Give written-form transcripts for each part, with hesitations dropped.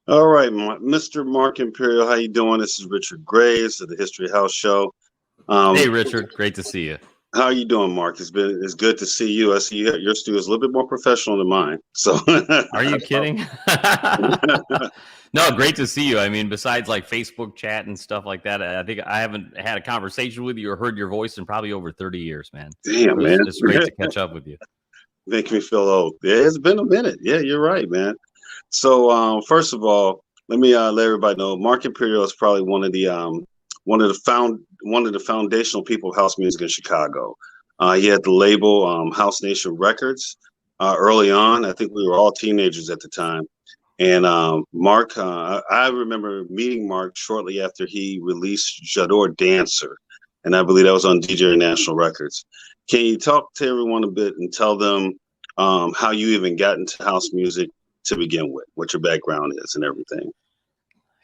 All right, Mr. Mark Imperial, how you doing? This is Richard Graves of the History House Show. Hey, Richard, great to see you. How are you doing, Mark? It's good to see you. I see your studio is a little bit more professional than mine. So, are you kidding? No, great to see you. I mean, besides like Facebook chat and stuff like that, I think I haven't had a conversation with you or heard your voice in probably over 30 years, man. Damn, man. It's great to catch up with you. Make me feel old. Yeah, it's been a minute. Yeah, you're right, man. So, first of all, let me let everybody know Mark Imperial is probably one of the foundational people of house music in Chicago. He had the label House Nation Records early on. I think we were all teenagers at the time. And Mark, I remember meeting Mark shortly after he released J'adore Dancer, and I believe that was on DJ International Records. Can you talk to everyone a bit and tell them how you even got into house music to begin with, what your background is and everything?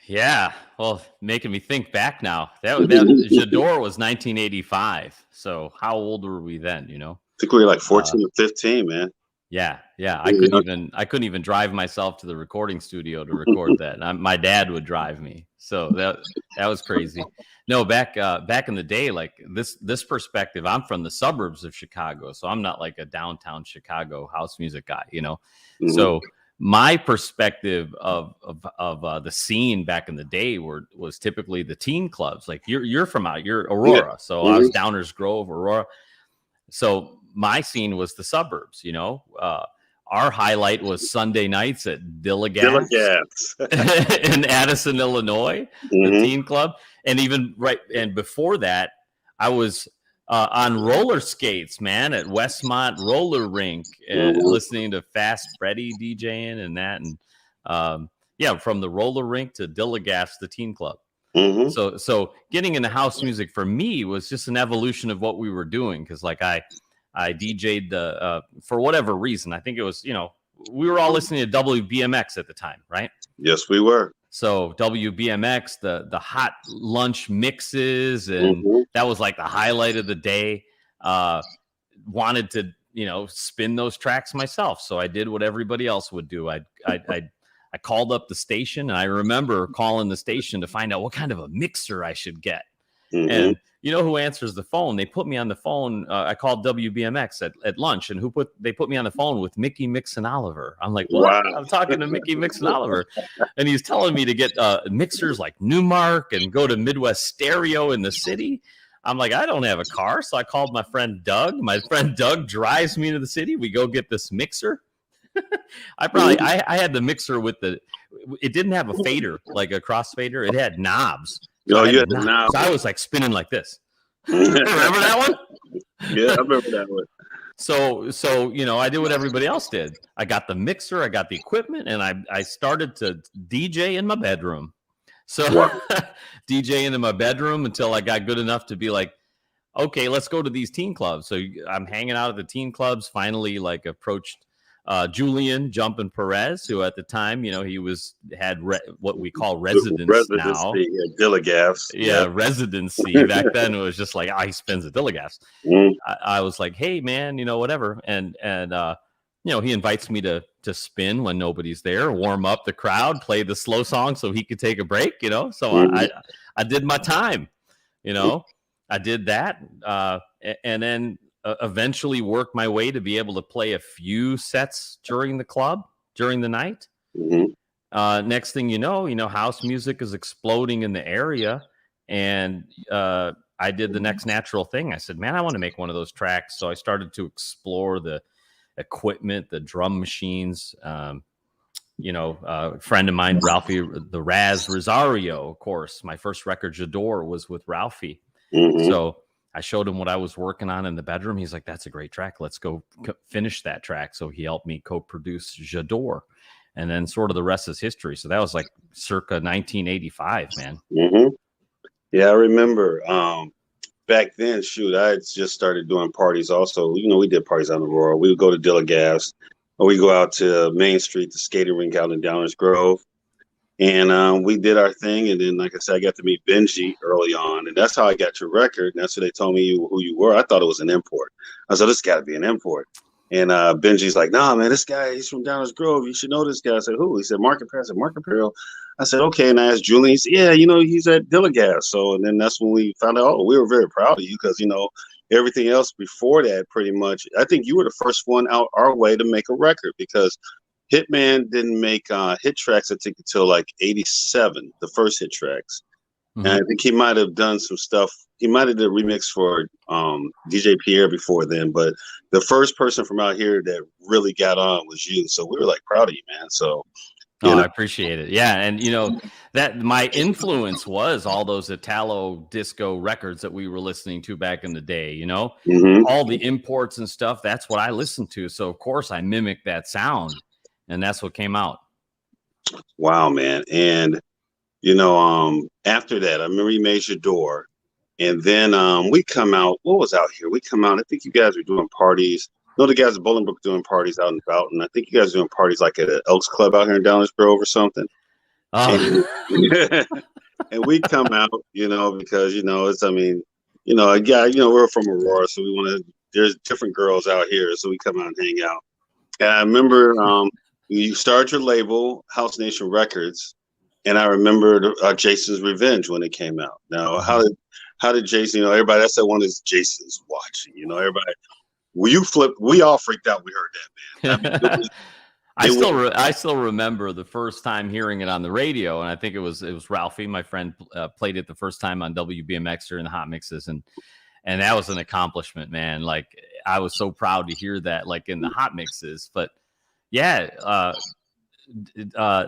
Yeah, well, making me think back now. That J'adore was 1985. So how old were we then? You know, I think we were like 14 or 15, man. Yeah. I couldn't even drive myself to the recording studio to record that. My dad would drive me, so that was crazy. No, back in the day, like this perspective. I'm from the suburbs of Chicago, so I'm not like a downtown Chicago house music guy, you know. Mm-hmm. So my perspective of the scene back in the day was typically the teen clubs. Like you're Aurora, yeah. So I was Downers Grove, Aurora. So my scene was the suburbs, you know. Our highlight was Sunday nights at Dillagat's in Addison, Illinois, the teen club. And even and before that, I was on roller skates, man, at Westmont Roller Rink, listening to Fast Freddy DJing and that. And from the roller rink to Dillagat's, the teen club. Mm-hmm. So getting into house music for me was just an evolution of what we were doing. Cause like I DJ'd for whatever reason. I think it was, you know, we were all listening to WBMX at the time, right? Yes, we were. So WBMX, the hot lunch mixes, and that was like the highlight of the day. Wanted to, you know, spin those tracks myself. So I did what everybody else would do. I called up the station, and I remember calling the station to find out what kind of a mixer I should get. And you know who answers the phone? They put me on the phone. I called WBMX at lunch, and they put me on the phone with Mickey Mix and Oliver. I'm like, what? Wow. I'm talking to Mickey Mix and Oliver, and he's telling me to get mixers like Newmark and go to Midwest Stereo in the city. I'm like, I don't have a car, so I called my friend Doug. My friend Doug drives me to the city. We go get this mixer. I had the mixer with it didn't have a fader, like a crossfader. It had knobs. So you had the knobs. So I was like spinning like this. Remember that one? Yeah, I remember that one. So you know, I did what everybody else did. I got the mixer, I got the equipment, and I started to DJ in my bedroom. So DJing in my bedroom until I got good enough to be like, okay, let's go to these teen clubs. So I'm hanging out at the teen clubs. Finally, like approached Julian Jumpin' Perez, who at the time, you know, he had what we call residency now. Dillagat's. Yeah, residency. Back then it was just like, he spins at Dillagat's. I was like, hey man, you know, whatever. And you know, he invites me to spin when nobody's there, warm up the crowd, play the slow song so he could take a break, you know. So I did my time, you know. I did that, and then eventually worked my way to be able to play a few sets during the night. Next thing you know, house music is exploding in the area, and I did the next natural thing. I said, man, I want to make one of those tracks. So I started to explore the equipment, the drum machines. A friend of mine, Ralphie, the Raz Rosario, of course, my first record, J'adore, was with Ralphie. So I showed him what I was working on in the bedroom. He's like, that's a great track. Let's go finish that track. So he helped me co-produce J'adore. And then sort of the rest is history. So that was like circa 1985, man. Yeah, I remember back then, shoot, I had just started doing parties also. We did parties on the Aurora. We would go to Dillagas, or we go out to Main Street, the skating rink out in Downers Grove. And we did our thing. And then, like I said, I got to meet Benji early on. And that's how I got your record. And that's when they told me who you were. I thought it was an import. I said, this got to be an import. And Benji's like, nah, man, this guy, he's from Downers Grove. You should know this guy. I said, who? He said, Mark Imperial. I said, Mark Imperial? I said, okay. And I asked Julian. He said, yeah, he's at Dillagas. So, and then that's when we found out, we were very proud of you because, everything else before that, pretty much, I think you were the first one out our way to make a record because Hitman didn't make hit tracks, I think, until like 87, the first hit tracks. And I think he might have done some stuff. He might have did a remix for DJ Pierre before then, but the first person from out here that really got on was you. So we were like proud of you, man. So I appreciate it. Yeah. And that my influence was all those Italo disco records that we were listening to back in the day, all the imports and stuff. That's what I listened to. So of course I mimicked that sound, and that's what came out. Wow, man. And after that, I remember you made J'adore. And then we come out. What was out here? We come out. I think you guys were doing parties. The guys at Bolingbrook doing parties out and about. And I think you guys were doing parties like at an Elks Club out here in Downers Grove or something. And we come out, because, it's, we're from Aurora. So there's different girls out here. So we come out and hang out. And I remember you started your label, House Nation Records. And I remember Jason's Revenge when it came out. Now, how did Jason? Everybody. That's that one is Jason's watching. Everybody. We all freaked out. We heard that, man. I mean, I still remember the first time hearing it on the radio, and I think it was Ralphie, my friend, played it the first time on WBMX during the hot mixes, and that was an accomplishment, man. Like I was so proud to hear that, like in the hot mixes. But yeah.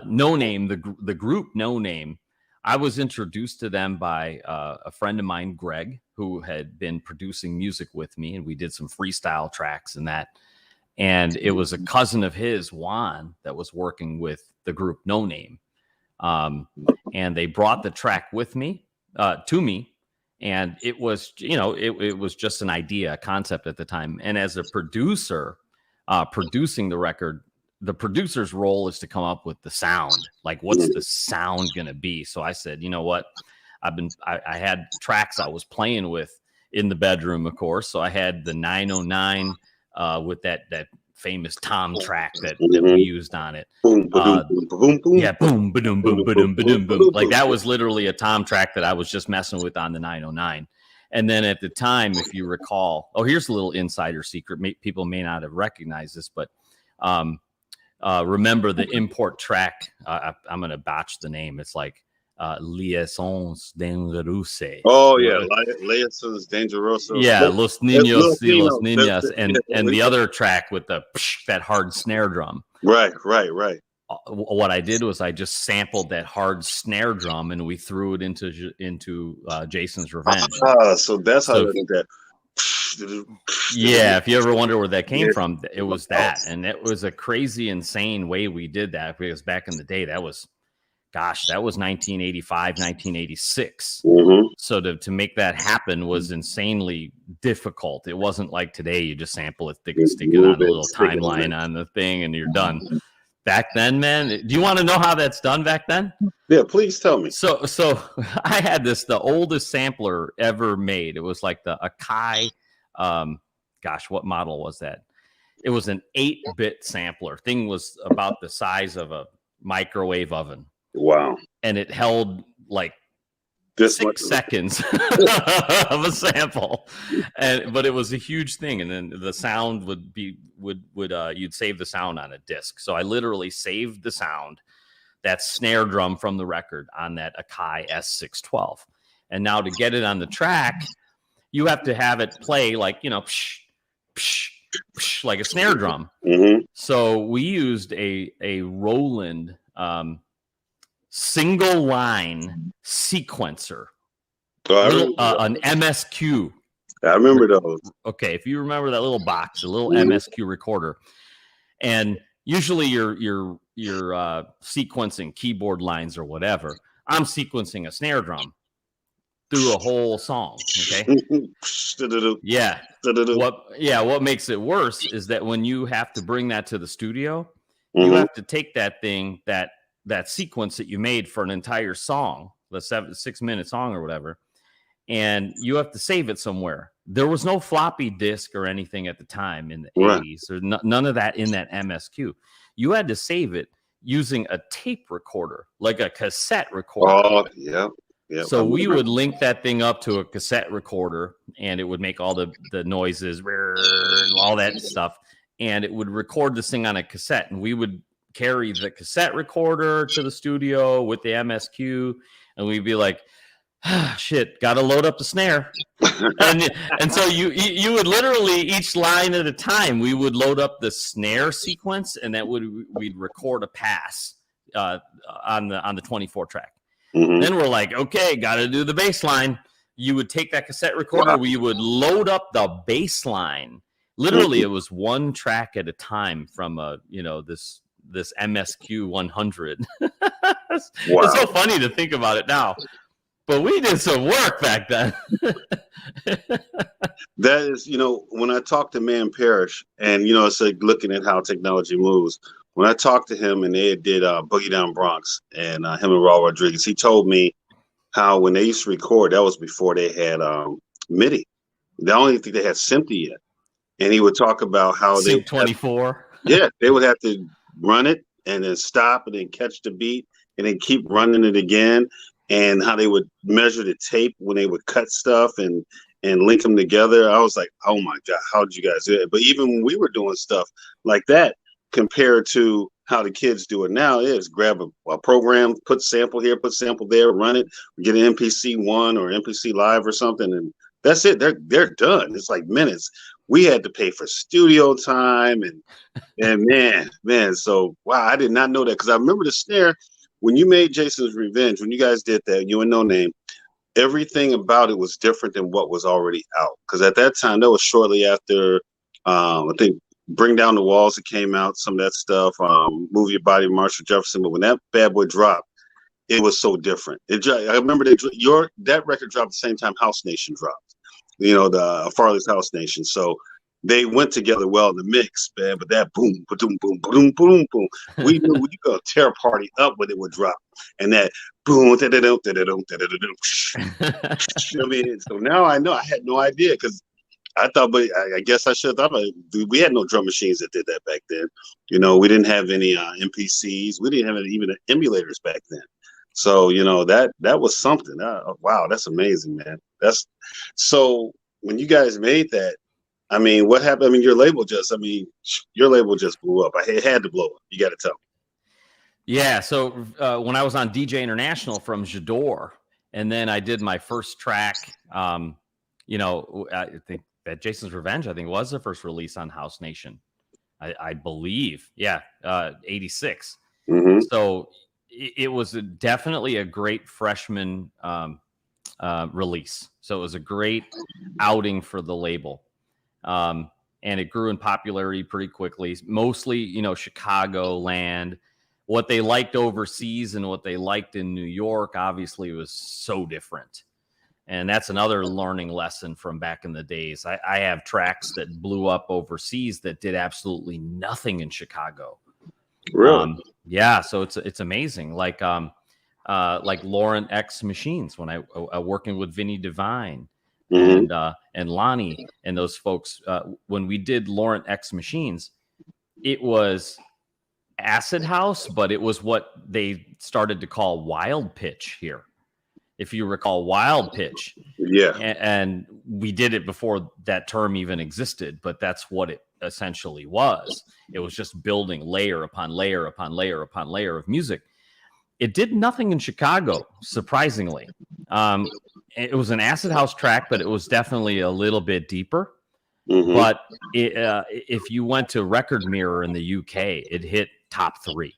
No Name, the group No Name, I was introduced to them by a friend of mine, Greg, who had been producing music with me, and we did some freestyle tracks and that. And it was a cousin of his, Juan, that was working with the group No Name. And they brought the track with me, to me. And it was, it was just an idea, a concept at the time. And as a producer, producing the record, the producer's role is to come up with the sound. Like, what's the sound going to be? So I said, you know what? I had tracks I was playing with in the bedroom, of course. So I had the 909 with that famous tom track that we used on it. Yeah, boom, ba-doom, boom, ba-doom, ba-doom, boom. Like that was literally a tom track that I was just messing with on the 909. And then at the time, if you recall, here's a little insider secret. People may not have recognized this, but remember the import track. I'm going to botch the name. It's like Liaisons Dangereuses. Oh, yeah. Liaisons Dangereuses. Yeah, Los Niños y Los Niñas. And the other track with that hard snare drum. Right. What I did was I just sampled that hard snare drum and we threw it into Jason's Revenge. So that's how they did that. Yeah, if you ever wonder where that came from, it was that. And it was a crazy, insane way we did that, because back in the day, that was 1985, 1986. So to make that happen was insanely difficult. It wasn't like today, you just sample it, stick it on a little timeline on the thing, and you're done. Back then, man, do you want to know how that's done back then? Yeah, please tell me. So I had the oldest sampler ever made. It was like the Akai, what model was that? It was an 8-bit sampler. Thing was about the size of a microwave oven. Wow. And it held like 6 seconds of a sample. But it was a huge thing. And then the sound would you'd save the sound on a disc. So I literally saved the sound, that snare drum from the record, on that Akai S612. And now to get it on the track, you have to have it play like, psh, psh, psh, like a snare drum. Mm-hmm. So we used a Roland single line sequencer, an MSQ. I remember those. Okay, if you remember that little box, a little MSQ recorder, and usually you're sequencing keyboard lines or whatever. I'm sequencing a snare drum through a whole song. Okay. Yeah. What makes it worse is that when you have to bring that to the studio, you have to take that thing, that sequence that you made for an entire song, the 6-minute song or whatever, and you have to save it somewhere. There was no floppy disk or anything at the time in the 80s, or none of that in that MSQ. You had to save it using a tape recorder, like a cassette recorder. Oh, yeah. Yeah, so we would link that thing up to a cassette recorder, and it would make all the noises, all that stuff, and it would record this thing on a cassette. And we would carry the cassette recorder to the studio with the MSQ, and we'd be like, shit, got to load up the snare. and so you would literally, each line at a time, we would load up the snare sequence, and we'd record a pass on the 24 track. Then we're like, okay, got to do the bass line. You would take that cassette recorder, we would load up the bass line. Literally, it was one track at a time from this MSQ 100. It's so funny to think about it now. But we did some work back then. That is, when I talked to Man Parrish, and, it's like looking at how technology moves. When I talked to him and they did Boogie Down Bronx and him and Raul Rodriguez, he told me how when they used to record, that was before they had MIDI. I don't even think they had Sympty yet. And he would talk about how Sync 24. They would have to run it and then stop and then catch the beat and then keep running it again. And how they would measure the tape when they would cut stuff and link them together. I was like, oh my God, how did you guys do it? But even when we were doing stuff like that, compared to how the kids do it now, is grab a program, put sample here, put sample there, run it, get an MPC 1 or MPC Live or something, and that's it. They're done. It's like minutes. We had to pay for studio time and man. So wow, I did not know that, because I remember the snare. When you made Jason's Revenge, when you guys did that, you and No Name, everything about it was different than what was already out. Because at that time, that was shortly after, I think, Bring Down the Walls, it came out, some of that stuff, Move Your Body, Marshall Jefferson. But when that bad boy dropped, it was so different. I remember that record dropped at the same time House Nation dropped, the Farley's House Nation. So they went together well in the mix, man. But that boom, boom, boom, boom, boom, boom. We knew you could tear a party up when it would drop, and that boom, I mean, so now I know. I had no idea, because I thought, but I guess I should have thought. We had no drum machines that did that back then. We didn't have any MPCs. We didn't have even emulators back then. So that was something. Wow, that's amazing, man. So when you guys made that. I mean, what happened? I mean, your label just blew up. It had to blow up. You got to tell me. Yeah. So when I was on DJ International from J'adore, and then I did my first track, I think that Jason's Revenge, was the first release on House Nation. I believe. Yeah. 86. So it was definitely a great freshman release. So it was a great outing for the label. And it grew in popularity pretty quickly, mostly, Chicago land. What they liked overseas and what they liked in New York, obviously, was so different. And that's another learning lesson from back in the days. I have tracks that blew up overseas that did absolutely nothing in Chicago. Really? Yeah. So it's amazing. Like Laurent X Machines, when I working with Vinny Devine. And Lonnie and those folks, when we did Laurent X Machines, it was acid house, but it was what they started to call wild pitch here. If you recall wild pitch. Yeah. And we did it before that term even existed, but that's what it essentially was. It was just building layer upon layer upon layer upon layer of music. It did nothing in Chicago, surprisingly. it was an acid house track, but it was definitely a little bit deeper. Mm-hmm. But if you went to Record Mirror in the UK, it hit top 3.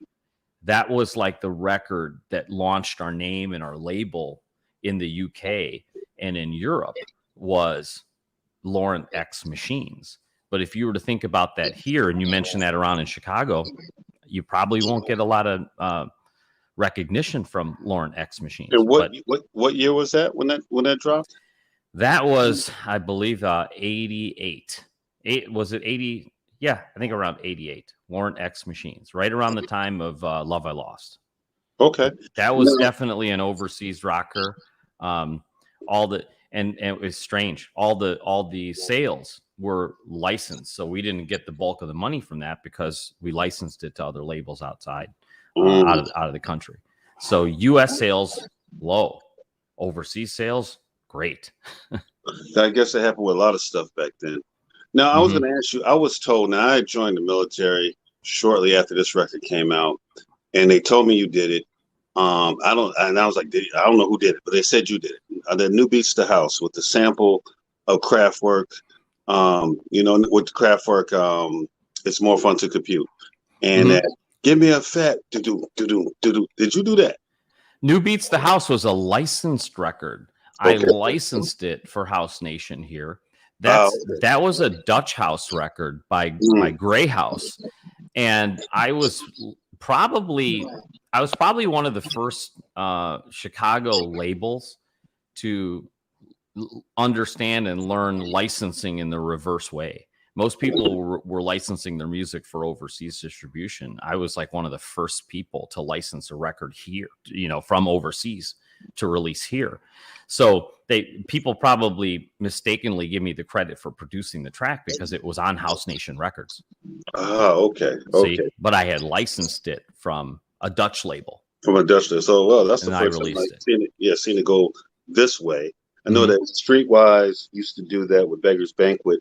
That was like the record that launched our name and our label in the UK, and in Europe was Lauren X Machines. But if you were to think about that here, and you mentioned that around in Chicago, you probably won't get a lot of recognition from Lauren X Machines. And what year was that when that dropped? That was, I believe, 88. Was it 80? Yeah, I think around 88. Lauren X Machines, right around the time of Love I Lost. Okay. That was definitely an overseas rocker. All the and it was strange. All the sales were licensed, so we didn't get the bulk of the money from that because we licensed it to other labels outside, out of the country. So U.S. sales low, overseas sales great. I guess that happened with a lot of stuff back then. Now, I was going to ask you, I was told, now I joined the military shortly after this record came out, and they told me you did it. And I was like, I don't know who did it, but they said you did it. The New Beats to House with the sample of Kraftwerk, with the Kraftwerk, it's more fun to compute. And give me a fat do. Did you do that? New Beats to House was a licensed record. I licensed it for House Nation here. That was a Dutch house record by Grey House, and I was probably one of the first Chicago labels to understand and learn licensing in the reverse way. Most people were licensing their music for overseas distribution. I was like one of the first people to license a record here, from overseas to release here. So people probably mistakenly give me the credit for producing the track because it was on House Nation Records. Oh, okay. See? But I had licensed it from a Dutch label. From a Dutch label. So, that's the first time I've seen it go this way. I know that Streetwise used to do that with Beggar's Banquet,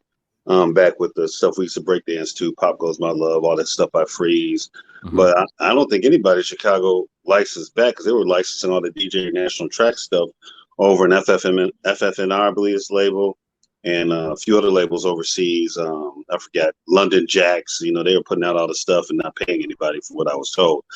back with the stuff we used to break dance to, Pop Goes My Love, all that stuff by Freeze. But I don't think anybody in Chicago licensed back because they were licensing all the DJ National Track stuff over in FFNR, I believe it's label, and a few other labels overseas. I forgot, London Jacks, they were putting out all the stuff and not paying anybody for what I was told.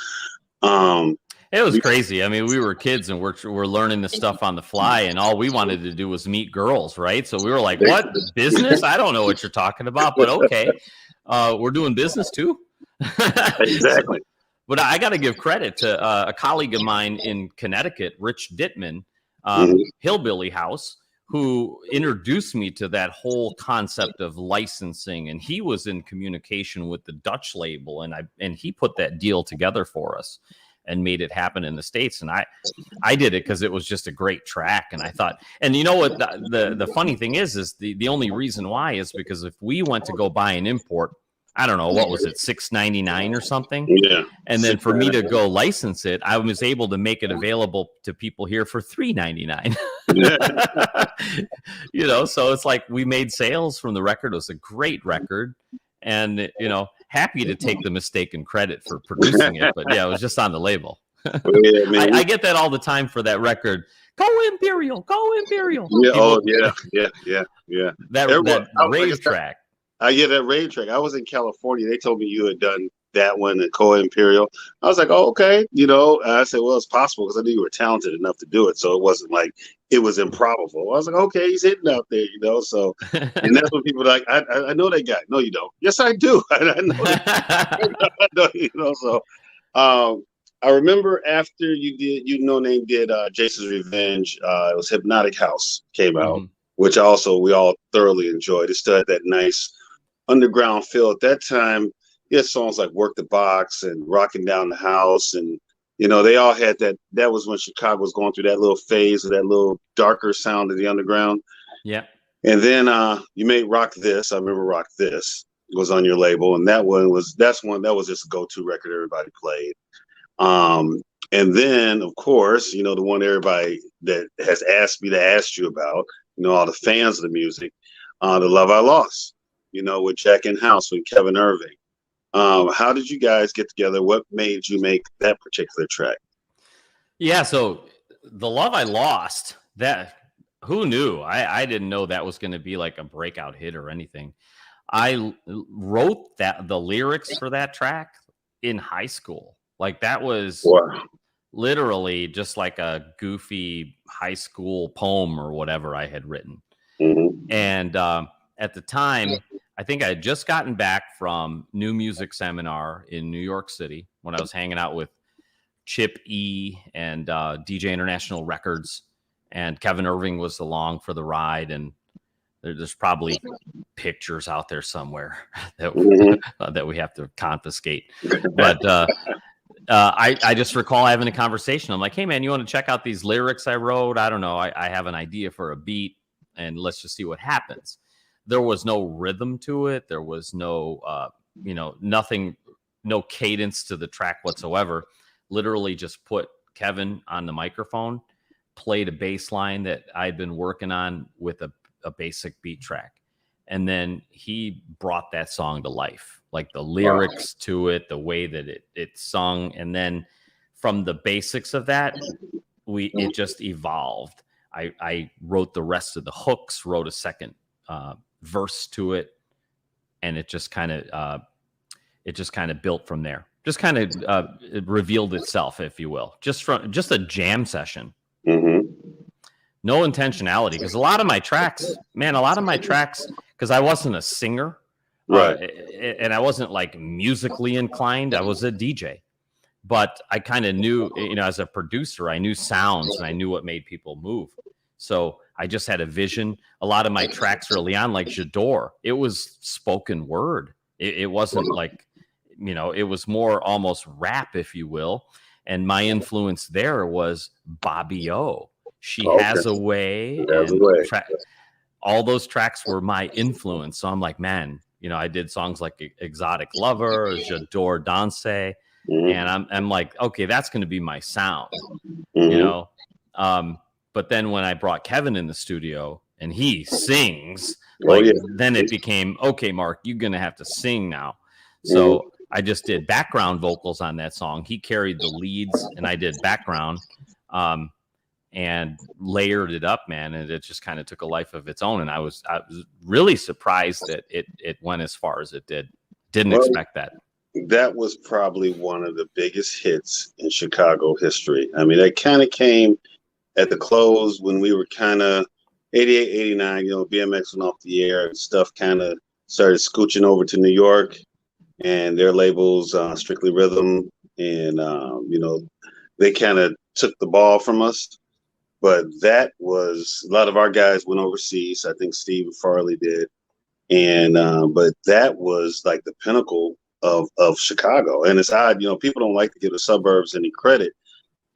It was crazy. I mean, we were kids and we're learning this stuff on the fly, and all we wanted to do was meet girls, right? So we were like, what? Business? I don't know what you're talking about, but okay. We're doing business too. Exactly. But I got to give credit to a colleague of mine in Connecticut, Rich Dittman, Hillbilly House, who introduced me to that whole concept of licensing. And he was in communication with the Dutch label, and he put that deal together for us and made it happen in the States. And I did it because it was just a great track. And I thought, and you know what, the funny thing is the only reason why is because if we went to go buy an import, I don't know, what was it, $6.99 or something? Yeah. And then for me to go license it, I was able to make it available to people here for $3.99. So it's like we made sales from the record. It was a great record. And, happy to take the mistaken credit for producing it. But yeah, it was just on the label. I get that all the time for that record. Go Imperial, go Imperial. Yeah. Yeah. That rave track. That rave track. I was in California. They told me you had done that one at Coa Imperial. I was like, oh, okay. I said, well, it's possible because I knew you were talented enough to do it. So it wasn't like it was improbable. I was like, okay, he's hitting out there, So, and that's when people are like, I know that guy. No, you don't. Yes, I do. I know that. So, I remember after you did, No Name did Jason's Revenge. It was Hypnotic House came out, which we all thoroughly enjoyed. It still had that nice underground feel at that time. He had songs like Work the Box and Rocking Down the House. And, they all had that. That was when Chicago was going through that little phase of that little darker sound of the underground. Yeah. And then you made Rock This. I remember Rock This was on your label. And that was just a go-to record everybody played. And then, of course, the one everybody that has asked me to ask you about, all the fans of the music, The Love I Lost, with Jack in House, with Kevin Irving. How did you guys get together? What made you make that particular track? Yeah, so The Love I Lost, that Who knew? I didn't know that was going to be like a breakout hit or anything. Wrote the lyrics for that track in high school. Like that was Wow. literally just like a goofy high school poem or whatever I had written. Mm-hmm. And at the time, I think I had just gotten back from New Music Seminar in New York City when I was hanging out with Chip E and DJ International Records, and Kevin Irving was along for the ride. And there's probably pictures out there somewhere that we have to confiscate. But I just recall having a conversation. I'm like, hey, man, you want to check out these lyrics I wrote? I don't know. I have an idea for a beat, and let's just see what happens. There was no rhythm to it. There was no, nothing, no cadence to the track whatsoever. Literally just put Kevin on the microphone, played a bass line that I'd been working on with a basic beat track. And then he brought that song to life, like the lyrics to it, the way that it sung. And then from the basics of that, it just evolved. I wrote the rest of the hooks, wrote a second verse to it, and it just kind of built from there. Just kind of it revealed itself, if you will, just a jam session. Mm-hmm. No intentionality, because a lot of my tracks, because I wasn't a singer, right, and I wasn't like musically inclined. I was a DJ, but I kind of knew, as a producer, I knew sounds and I knew what made people move. So I just had a vision. A lot of my tracks early on, like J'adore, it was spoken word. It wasn't like, it was more almost rap, if you will. And my influence there was Bobby O. She Has a Way. All those tracks were my influence. So I'm like, man, I did songs like Exotic Lover, J'adore Danse. mm-hmm. And I'm like, okay, that's going to be my sound, Mm-hmm. But then when I brought Kevin in the studio and he sings, then it became, okay, Mark, you're going to have to sing now. So I just did background vocals on that song. He carried the leads and I did background. And layered it up, man, and it just kind of took a life of its own. And I was really surprised that it went as far as it did. Didn't expect that. That was probably one of the biggest hits in Chicago history. I mean, that kind of came at the close when we were kind of 88, 89, BMX went off the air and stuff kind of started scooching over to New York, and their labels, Strictly Rhythm, and, they kind of took the ball from us. But that was, a lot of our guys went overseas. I think Steve Farley did. And, but that was like the pinnacle of Chicago. And it's odd, people don't like to give the suburbs any credit.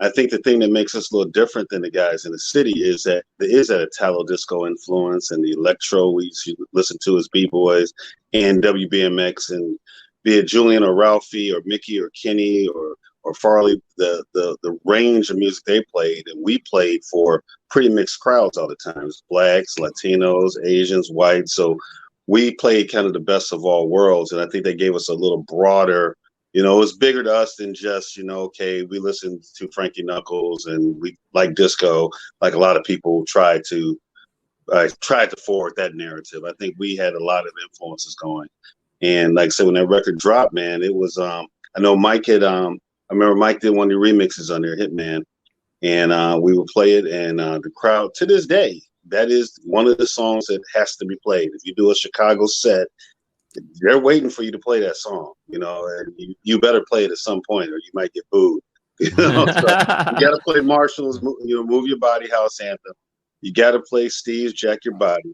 I think the thing that makes us a little different than the guys in the city is that there is that Italo disco influence, and the electro we listen to as B-boys and WBMX, and be it Julian or Ralphie or Mickey or Kenny or Farley, the range of music they played, and we played for pretty mixed crowds all the time. Blacks, Latinos, Asians, whites. So we played kind of the best of all worlds. And I think they gave us a little broader, it was bigger to us than just, okay, we listened to Frankie Knuckles and we like disco, like a lot of people tried to forward that narrative. I think we had a lot of influences going. And like I said, when that record dropped, man, it was, I know Mike had, I remember Mike did one of the remixes on there, Hitman, and we would play it, and the crowd, to this day, that is one of the songs that has to be played. If you do a Chicago set, they're waiting for you to play that song, and you better play it at some point or you might get booed. So you got to play Marshall's, Move Your Body House Anthem. You got to play Steve's Jack Your Body.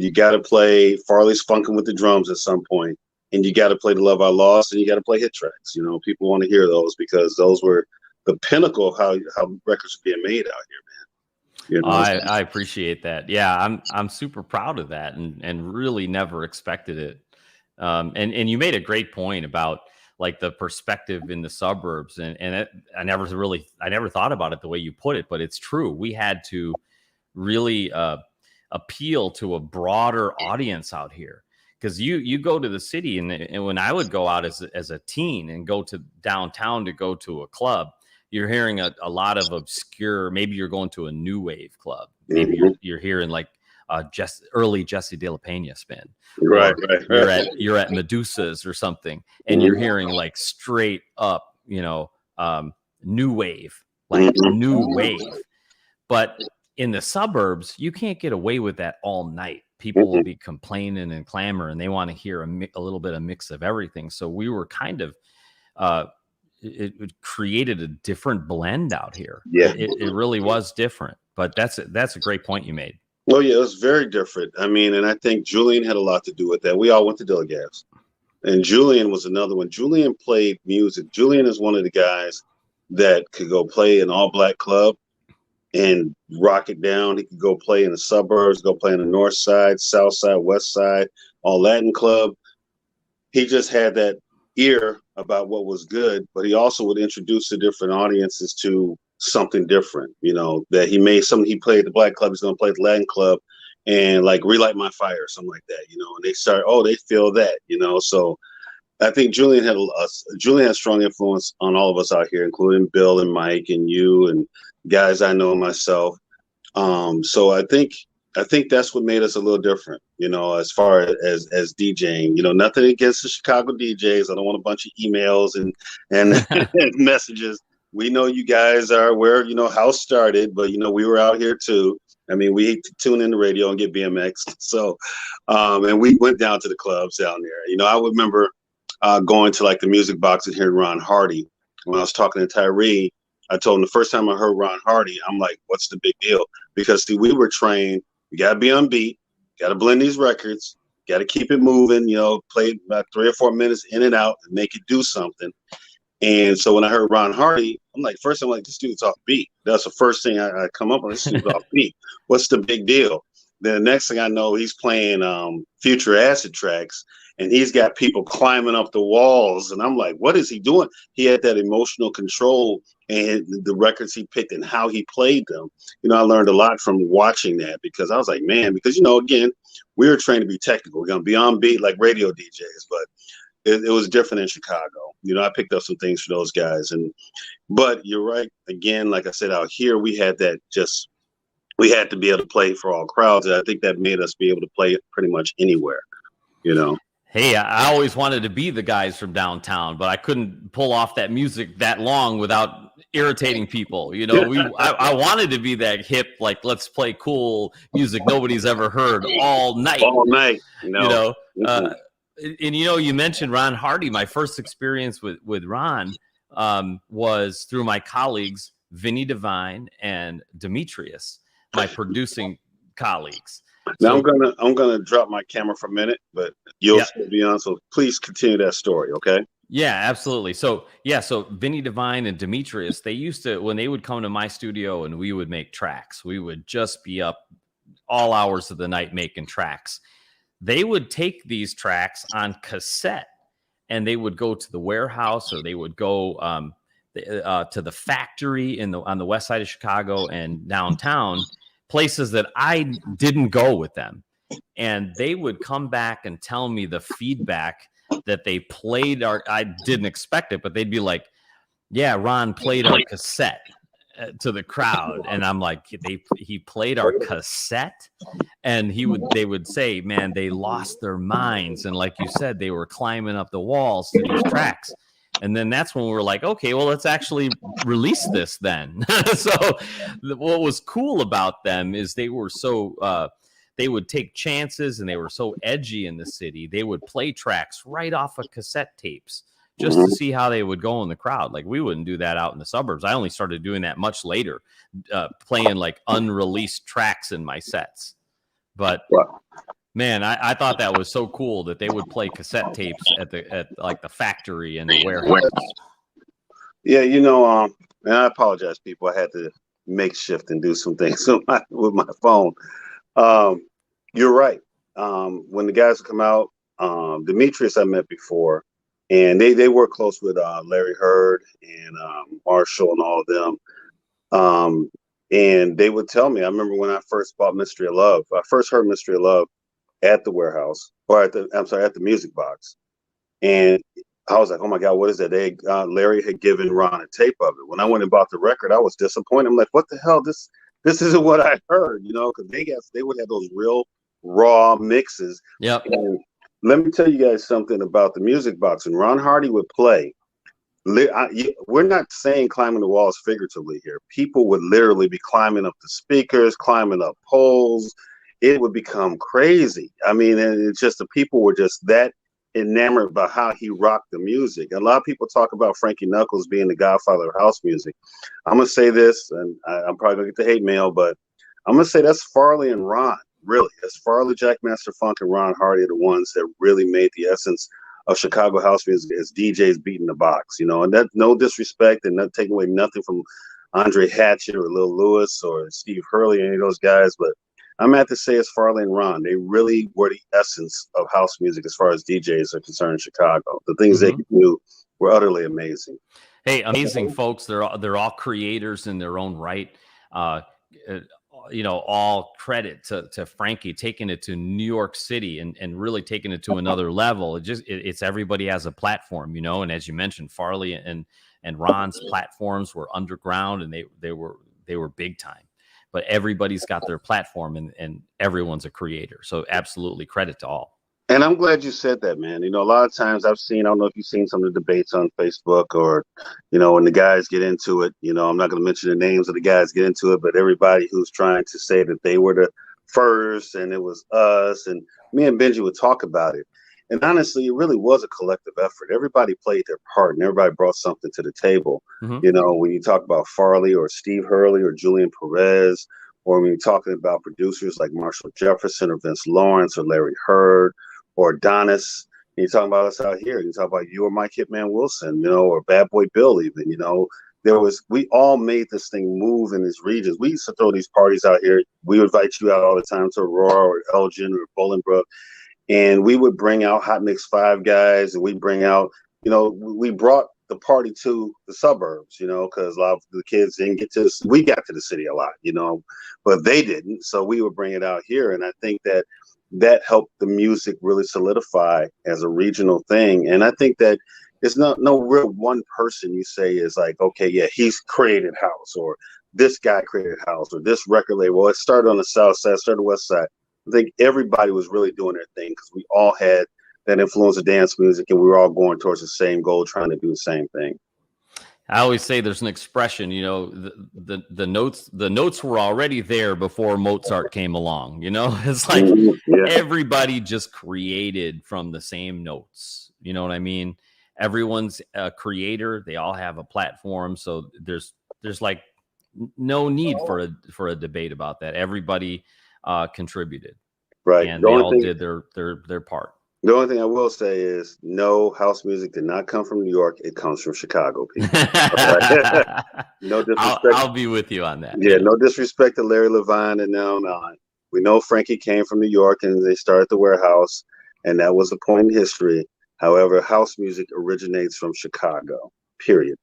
You got to play Farley's Funkin' with the Drums at some point. And you got to play The Love I Lost, and you got to play hit tracks. People want to hear those because those were the pinnacle of how records are being made out here, man. I appreciate that. Yeah, I'm super proud of that, and really never expected it. And you made a great point about like the perspective in the suburbs, and I never thought about it the way you put it, but it's true. We had to really appeal to a broader audience out here. Because you go to the city, and when I would go out as a teen and go to downtown to go to a club, you're hearing a lot of obscure. Maybe you're going to a new wave club. Maybe you're hearing like early Jesse De La Pena spin, right. You're at Medusa's or something, and you're hearing like straight up, new wave, like new wave. But in the suburbs, you can't get away with that all night. People will be complaining and clamoring, and they want to hear a little bit of mix of everything. So we were kind of, it created a different blend out here. Yeah, it really was different. But that's a great point you made. Oh yeah, it was very different. I mean, and I think Julian had a lot to do with that. We all went to Dillegas, and Julian was another one. Julian played music. Julian is one of the guys that could go play an all-black club and rock it down. He could go play in the suburbs, go play in the north side, south side, west side, all Latin club. He just had that ear about what was good, but he also would introduce the different audiences to something different, that he played the black club, he's going to play the Latin club and like Relight My Fire or something like that, and they feel that, so I think Julian had a strong influence on all of us out here, including Bill and Mike and you and guys I know myself. So I think that's what made us a little different, as far as DJing. Nothing against the Chicago DJs. I don't want a bunch of emails and messages. We know you guys are where house started, but we were out here too. I mean, we tune in the radio and get BMX. So, and we went down to the clubs down there. I remember going to like the music box and hearing Ron Hardy. When I was talking to Tyree, I told him the first time I heard Ron Hardy, I'm like, what's the big deal? Because see, we were trained, you got to be on beat, got to blend these records, got to keep it moving, play about 3 or 4 minutes in and out and make it do something. And so when I heard Ron Hardy, I'm like, first I'm like, this dude's off beat. That's the first thing I come up with. This dude's off beat. What's the big deal? Then the next thing I know, he's playing Future Acid tracks, and he's got people climbing up the walls. And I'm like, what is he doing? He had that emotional control and the records he picked and how he played them. I learned a lot from watching that, because I was like, man, because, again, we were trained to be technical. We're going to be on beat like radio DJs, but it was different in Chicago. I picked up some things for those guys. But you're right. Again, like I said, out here, we had to be able to play for all crowds. And I think that made us be able to play pretty much anywhere, Hey, I always wanted to be the guys from downtown, but I couldn't pull off that music that long without irritating people. I wanted to be that hip, like, let's play cool music nobody's ever heard all night. And you mentioned Ron Hardy. My first experience with Ron was through my colleagues Vinny Devine and Demetrius, my producing colleagues. Now I'm gonna drop my camera for a minute, but you'll still be on. So please continue that story, okay? Yeah, absolutely. So Vinny Devine and Demetrius, they used to, when they would come to my studio and we would make tracks, we would just be up all hours of the night making tracks. They would take these tracks on cassette and they would go to the warehouse, or they would go to the factory on the west side of Chicago and downtown, places that I didn't go with them. And they would come back and tell me the feedback that they played I didn't expect it, but they'd be like, yeah, Ron played our cassette to the crowd. And I'm like, he played our cassette? And they would say, man, they lost their minds. And like you said, they were climbing up the walls to these tracks. And then that's when we were like, okay, well, let's actually release this then. So what was cool about them is they were so, they would take chances, and they were so edgy in the city. They would play tracks right off of cassette tapes just to see how they would go in the crowd. Like, we wouldn't do that out in the suburbs. I only started doing that much later, playing like unreleased tracks in my sets. But man, I thought that was so cool that they would play cassette tapes at like the factory and the warehouse. Yeah, and I apologize, people. I had to makeshift and do some things with my phone. You're right. When the guys come out, Demetrius I met before, and they work close with Larry Hurd and Marshall and all of them. And they would tell me, I remember when I first bought Mystery of Love, I first heard Mystery of Love at the warehouse, or at the music box. And I was like, oh my God, what is that? Larry had given Ron a tape of it. When I went and bought the record, I was disappointed. I'm like, what the hell? This isn't what I heard, because they would have those real raw mixes. Yep. And let me tell you guys something about the music box. And Ron Hardy would play. We're not saying climbing the walls figuratively here. People would literally be climbing up the speakers, climbing up poles. It would become crazy. I mean, and it's just the people were just that enamored by how he rocked the music. A lot of people talk about Frankie Knuckles being the godfather of house music. I'm gonna say this, and I'm probably gonna get the hate mail, but I'm gonna say that's Farley and Ron. Really, that's Farley, Jackmaster Funk, and Ron Hardy are the ones that really made the essence of Chicago house music as DJs beating the box. And that, no disrespect and not taking away nothing from Andre Hatchett or Lil Lewis or Steve Hurley, any of those guys, but I'm at to say it's Farley and Ron. They really were the essence of house music as far as DJs are concerned in Chicago. The things they could do were utterly amazing. Hey, amazing folks. They're all creators in their own right. All credit to Frankie taking it to New York City and really taking it to another level. It's everybody has a platform, and as you mentioned, Farley and Ron's platforms were underground and they were big time. But everybody's got their platform and everyone's a creator. So absolutely credit to all. And I'm glad you said that, man. A lot of times I don't know if you've seen some of the debates on Facebook or, when the guys get into it, I'm not going to mention the names of the guys get into it, but everybody who's trying to say that they were the first and it was us, and me and Benji would talk about it. And honestly, it really was a collective effort. Everybody played their part and everybody brought something to the table. Mm-hmm. When you talk about Farley or Steve Hurley or Julian Perez, or when you're talking about producers like Marshall Jefferson or Vince Lawrence or Larry Hurd or Adonis, and you're talking about us out here. You talk about you or Mike Hitman Wilson, or Bad Boy Bill even, we all made this thing move in these regions. We used to throw these parties out here. We would invite you out all the time to Aurora or Elgin or Bolingbrook. And we would bring out Hot Mix 5 guys, and we bring out, we brought the party to the suburbs, because a lot of the kids didn't get to, we got to the city a lot, but they didn't. So we would bring it out here. And I think that helped the music really solidify as a regional thing. And I think that it's no real one person you say is like, okay, yeah, he's created house, or this guy created house, or this record label. It started on the south side, started on the west side. I think everybody was really doing their thing because we all had that influence of dance music and we were all going towards the same goal, trying to do the same thing. I always say there's an expression, the notes were already there before Mozart came along, it's like everybody just created from the same notes. You know what I mean? Everyone's a creator. They all have a platform. So there's like no need for a debate about that. Everybody contributed, right? And they all did their part. The only thing I will say is no, house music did not come from New York. It comes from Chicago, people. No disrespect. I'll be with you on that. Yeah, no disrespect to Larry Levine and now on. We know Frankie came from New York and they started the Warehouse, and that was a point in history. However, house music originates from Chicago, period.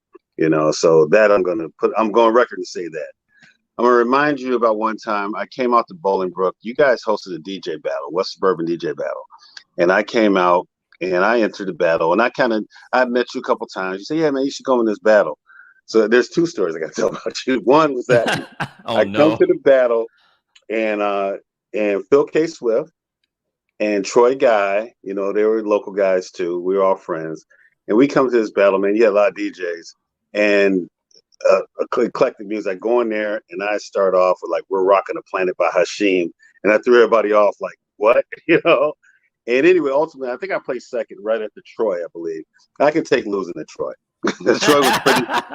So that I'm going on record to say that. I'm going to remind you about one time I came out to Bolingbrook. You guys hosted a DJ battle, West Suburban DJ battle. And I came out and I entered the battle. And I met you a couple times. You say, yeah, man, you should go in this battle. So there's two stories I got to tell about you. One was that come to the battle and Phil K. Swift and Troy Guy, they were local guys too. We were all friends. And we come to this battle, man. You had a lot of DJs. And eclectic music. I go in there and I start off with like "We're Rocking the Planet" by Hashim, and I threw everybody off like, what? And anyway, ultimately I think I placed second right after Troy. I believe I could take losing to Troy.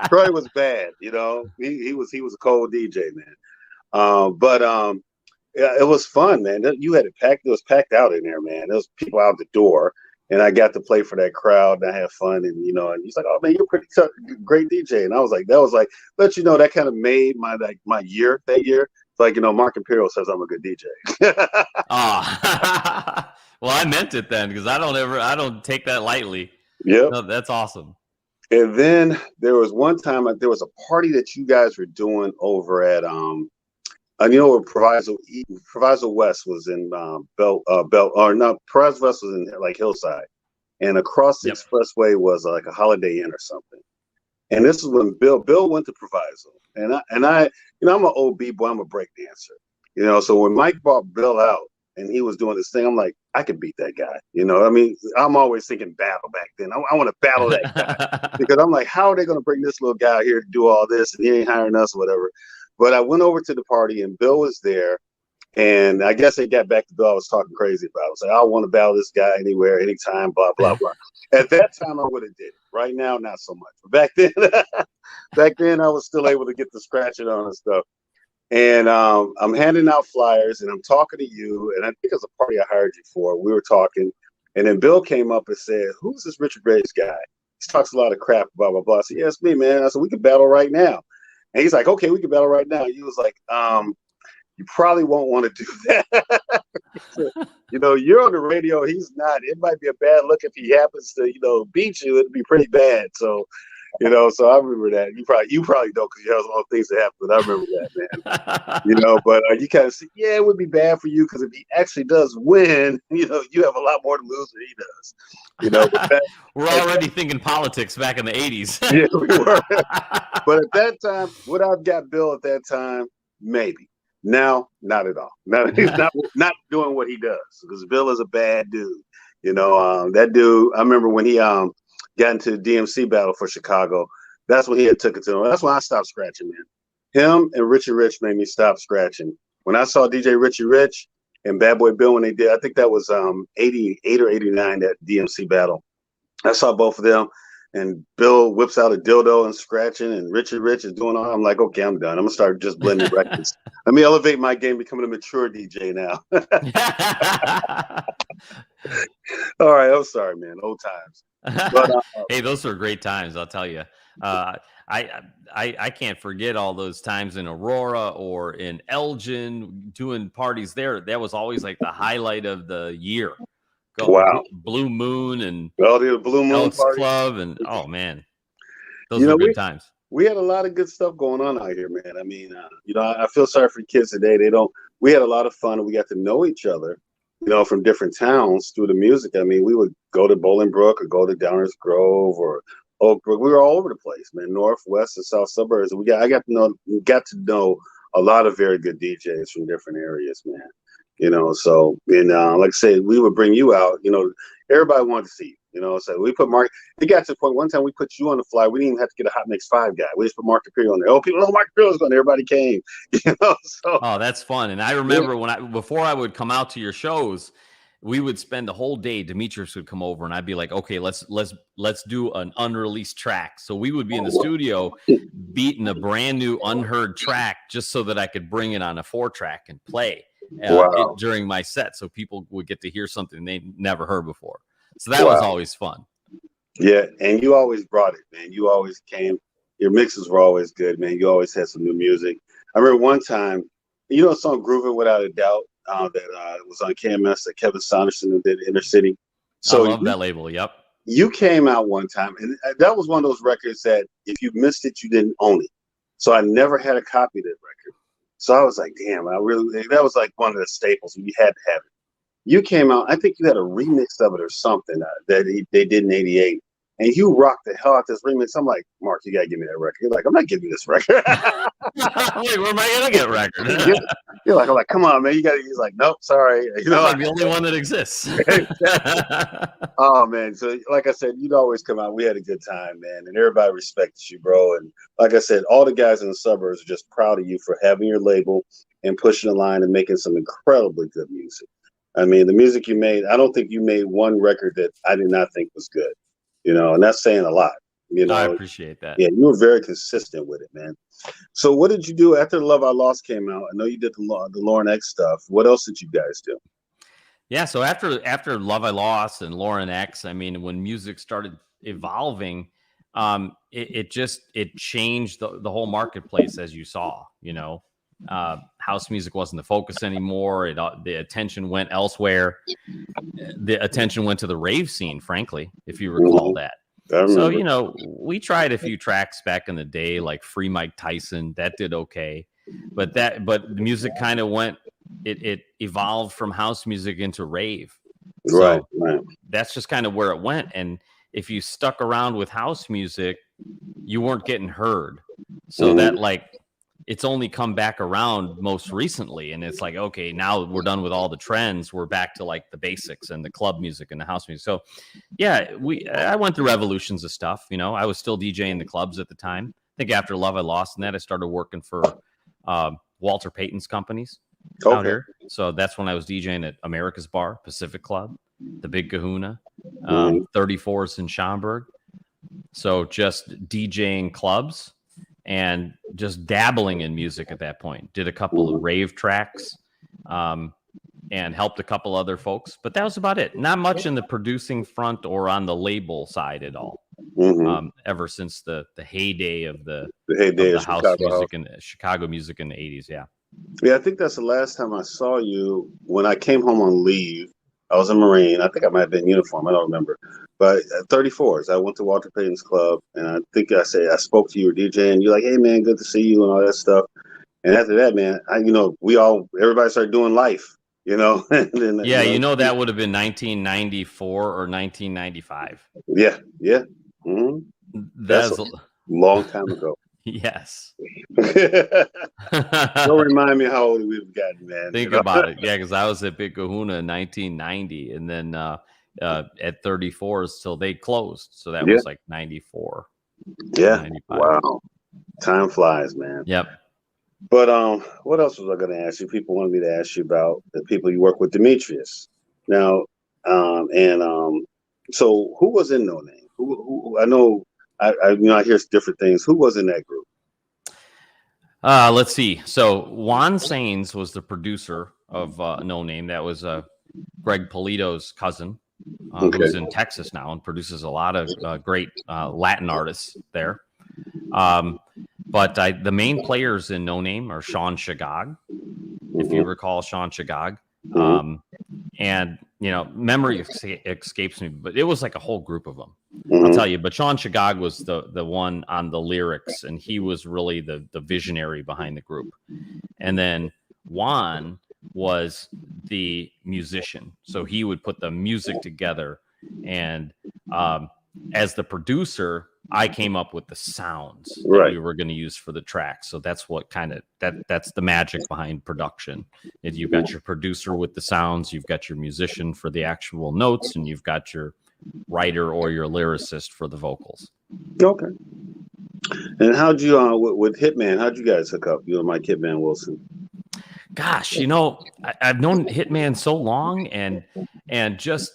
Troy was bad. He was a cold DJ, man. But yeah, it was fun, man. You had it packed. It was packed out in there, man. There was people out the door. And I got to play for that crowd and I had fun. And, and he's like, oh, man, you're pretty tough, great DJ. And I was like, that kind of made my year that year. It's like, Mark Imperial says I'm a good DJ. Well, I meant it then because I don't take that lightly. Yeah. No, that's awesome. And then there was one time there was a party that you guys were doing over at, where Proviso West was in Proviso West was in like Hillside. and across the expressway was like a Holiday Inn or something. And this is when Bill went to Proviso, and I, I'm an old B-boy, I'm a break dancer, so when Mike brought Bill out and he was doing this thing, I'm like, I could beat that guy, I mean, I'm always thinking battle back then. I want to battle that guy because I'm like, how are they going to bring this little guy here to do all this, and he ain't hiring us or whatever. But I went over to the party and Bill was there. And I guess they got back to Bill I was talking crazy about. I was like, I want to battle this guy anywhere, anytime, blah, blah, blah. At that time, I would have did it. Right now, not so much. But back then, I was still able to get the scratching on and stuff. And I'm handing out flyers, and I'm talking to you. And I think it was a party I hired you for. We were talking. And then Bill came up and said, who's this Richard Graves guy? He talks a lot of crap, blah, blah, blah. I said, yeah, it's me, man. I said, we can battle right now. And he's like, okay, we can battle right now. He was like, you probably won't want to do that. So, you're on the radio. He's not. It might be a bad look if he happens to, beat you. It'd be pretty bad. So, so I remember that. You probably don't because you have a lot of things that happen. But I remember that, man. But you kind of see, yeah, it would be bad for you because if he actually does win, you have a lot more to lose than he does. But we're already thinking politics back in the 80s. Yeah, we were. But at that time, would I've got Bill at that time? Maybe. Now, not at all. No, he's not doing what he does because Bill is a bad dude. That dude. I remember when he got into the DMC battle for Chicago. That's when he had took it to him. That's when I stopped scratching, man. Him and Richie Rich made me stop scratching. When I saw DJ Richie Rich and Bad Boy Bill when they did, I think that was 88 or 89 that DMC battle. I saw both of them. And Bill whips out a dildo and scratching, and Richard Rich is doing all. I'm like, okay, I'm done. I'm gonna start just blending records. Let me elevate my game, becoming a mature DJ now. All right, I'm sorry, man. Old times. But, hey, those were great times. I'll tell you. I can't forget all those times in Aurora or in Elgin doing parties there. That was always like the highlight of the year. Wow. Blue Moon and the Blue Moon Elks party. Club and oh man, those were good times. We had a lot of good stuff going on out here, man. I mean, I feel sorry for kids today. We had a lot of fun and we got to know each other, from different towns through the music. I mean, we would go to Bolingbrook or go to Downers Grove or Oak Brook. We were all over the place, man. North, west, and south suburbs. And we got to know a lot of very good DJs from different areas, man. So, and like I said, we would bring you out, everybody wanted to see you, so we put Mark, it got to the point one time we put you on the fly, we didn't even have to get a Hot Mix 5 guy, we just put Mark Imperial on there. Oh, people know Mark Imperial's going, everybody came, so. Oh, that's fun. And I remember before I would come out to your shows, we would spend the whole day, Demetrius would come over and I'd be like, okay, let's do an unreleased track. So we would be in the studio beating a brand new unheard track just so that I could bring it on a 4-track and play. During my set, so people would get to hear something they never heard before. So that was always fun. Yeah, and you always brought it, man. You always came. Your mixes were always good, man. You always had some new music. I remember one time, the song "Groovin' Without a Doubt" that was on KMS that Kevin Saunderson did Inner City. So I love that label. Yep. You came out one time, and that was one of those records that if you missed it, you didn't own it. So I never had a copy of that record. So I was like, damn, that was like one of the staples. We had to have it. You came out, I think you had a remix of it or something that they did in 88. And you rocked the hell out this remix. I'm like, Mark, you got to give me that record. You're like, I'm not giving you this record. Wait, where am I going to get a record? You're like, I'm like, come on, man. He's like, nope, sorry. I'm like the only one that exists. Oh, man. So, like I said, you'd always come out. We had a good time, man. And everybody respected you, bro. And like I said, all the guys in the suburbs are just proud of you for having your label and pushing the line and making some incredibly good music. I mean, the music you made, I don't think you made one record that I did not think was good. And that's saying a lot. I appreciate that. Yeah, you were very consistent with it, man. So what did you do after Love I Lost came out? I know you did the Lauren X stuff. What else did you guys do? Yeah, so after Love I Lost and Lauren X, I mean, when music started evolving, it changed the whole marketplace, as you saw. House music wasn't the focus anymore. The attention went elsewhere. The attention went to the rave scene, frankly, if you recall that. So, we tried a few tracks back in the day, like Free Mike Tyson. That did okay. But the music kind of it evolved from house music into rave. So right. that's just kind of where it went. And if you stuck around with house music, you weren't getting heard. So that like, it's only come back around most recently. And it's like, okay, now we're done with all the trends. We're back to like the basics and the club music and the house music. So yeah, I went through evolutions of stuff. You know, I was still DJing the clubs at the time. I think after Love I Lost and that, I started working for Walter Payton's companies out here. So that's when I was DJing at America's Bar, Pacific Club, the Big Kahuna, 34s in Schaumburg. So just DJing clubs and just dabbling in music at that point. Did a couple of rave tracks and helped a couple other folks. But that was about it. Not much in the producing front or on the label side at all. Ever since the heyday of the house music and Chicago music in the 80s. Yeah, I think that's the last time I saw you. When I came home on leave, I was a Marine. I think I might have been in uniform. I don't remember. But at 34s, I went to Walter Payton's club, and I think I spoke to you, were DJing. You're like, "Hey, man, good to see you," and all that stuff. And after that, man, everybody started doing life, you know. And then, that would have been 1994 or 1995. Yeah. That's a long time ago. Yes. Don't remind me how old we've gotten, man. Think about it. Yeah, because I was at Big Kahuna in 1990, and then at 34s till they closed. So that was like 94. Yeah. 95. Wow. Time flies, man. Yep. But what else was I going to ask you? People wanted me to ask you about the people you work with, Demetrius. Now, so who was in No Name? Who I know. I hear different things. Who was in that group? Let's see. So Juan Saenz was the producer of No Name. That was Greg Polito's cousin, who's in Texas now and produces a lot of great Latin artists there. But the main players in No Name are Sean Shagag, if you recall Sean Shagag. And, memory escapes me, but it was like a whole group of them. I'll tell you. But Sean Shagag was the one on the lyrics, and he was really the visionary behind the group. And then Juan was the musician. So he would put the music together. And as the producer, I came up with the sounds that we were going to use for the track. So that's what that's the magic behind production. You've got your producer with the sounds, you've got your musician for the actual notes, and you've got your writer or your lyricist for the vocals. Okay. And how'd you with Hitman? How'd you guys hook up? You and Mike Hitman Wilson. Gosh, I've known Hitman so long, and just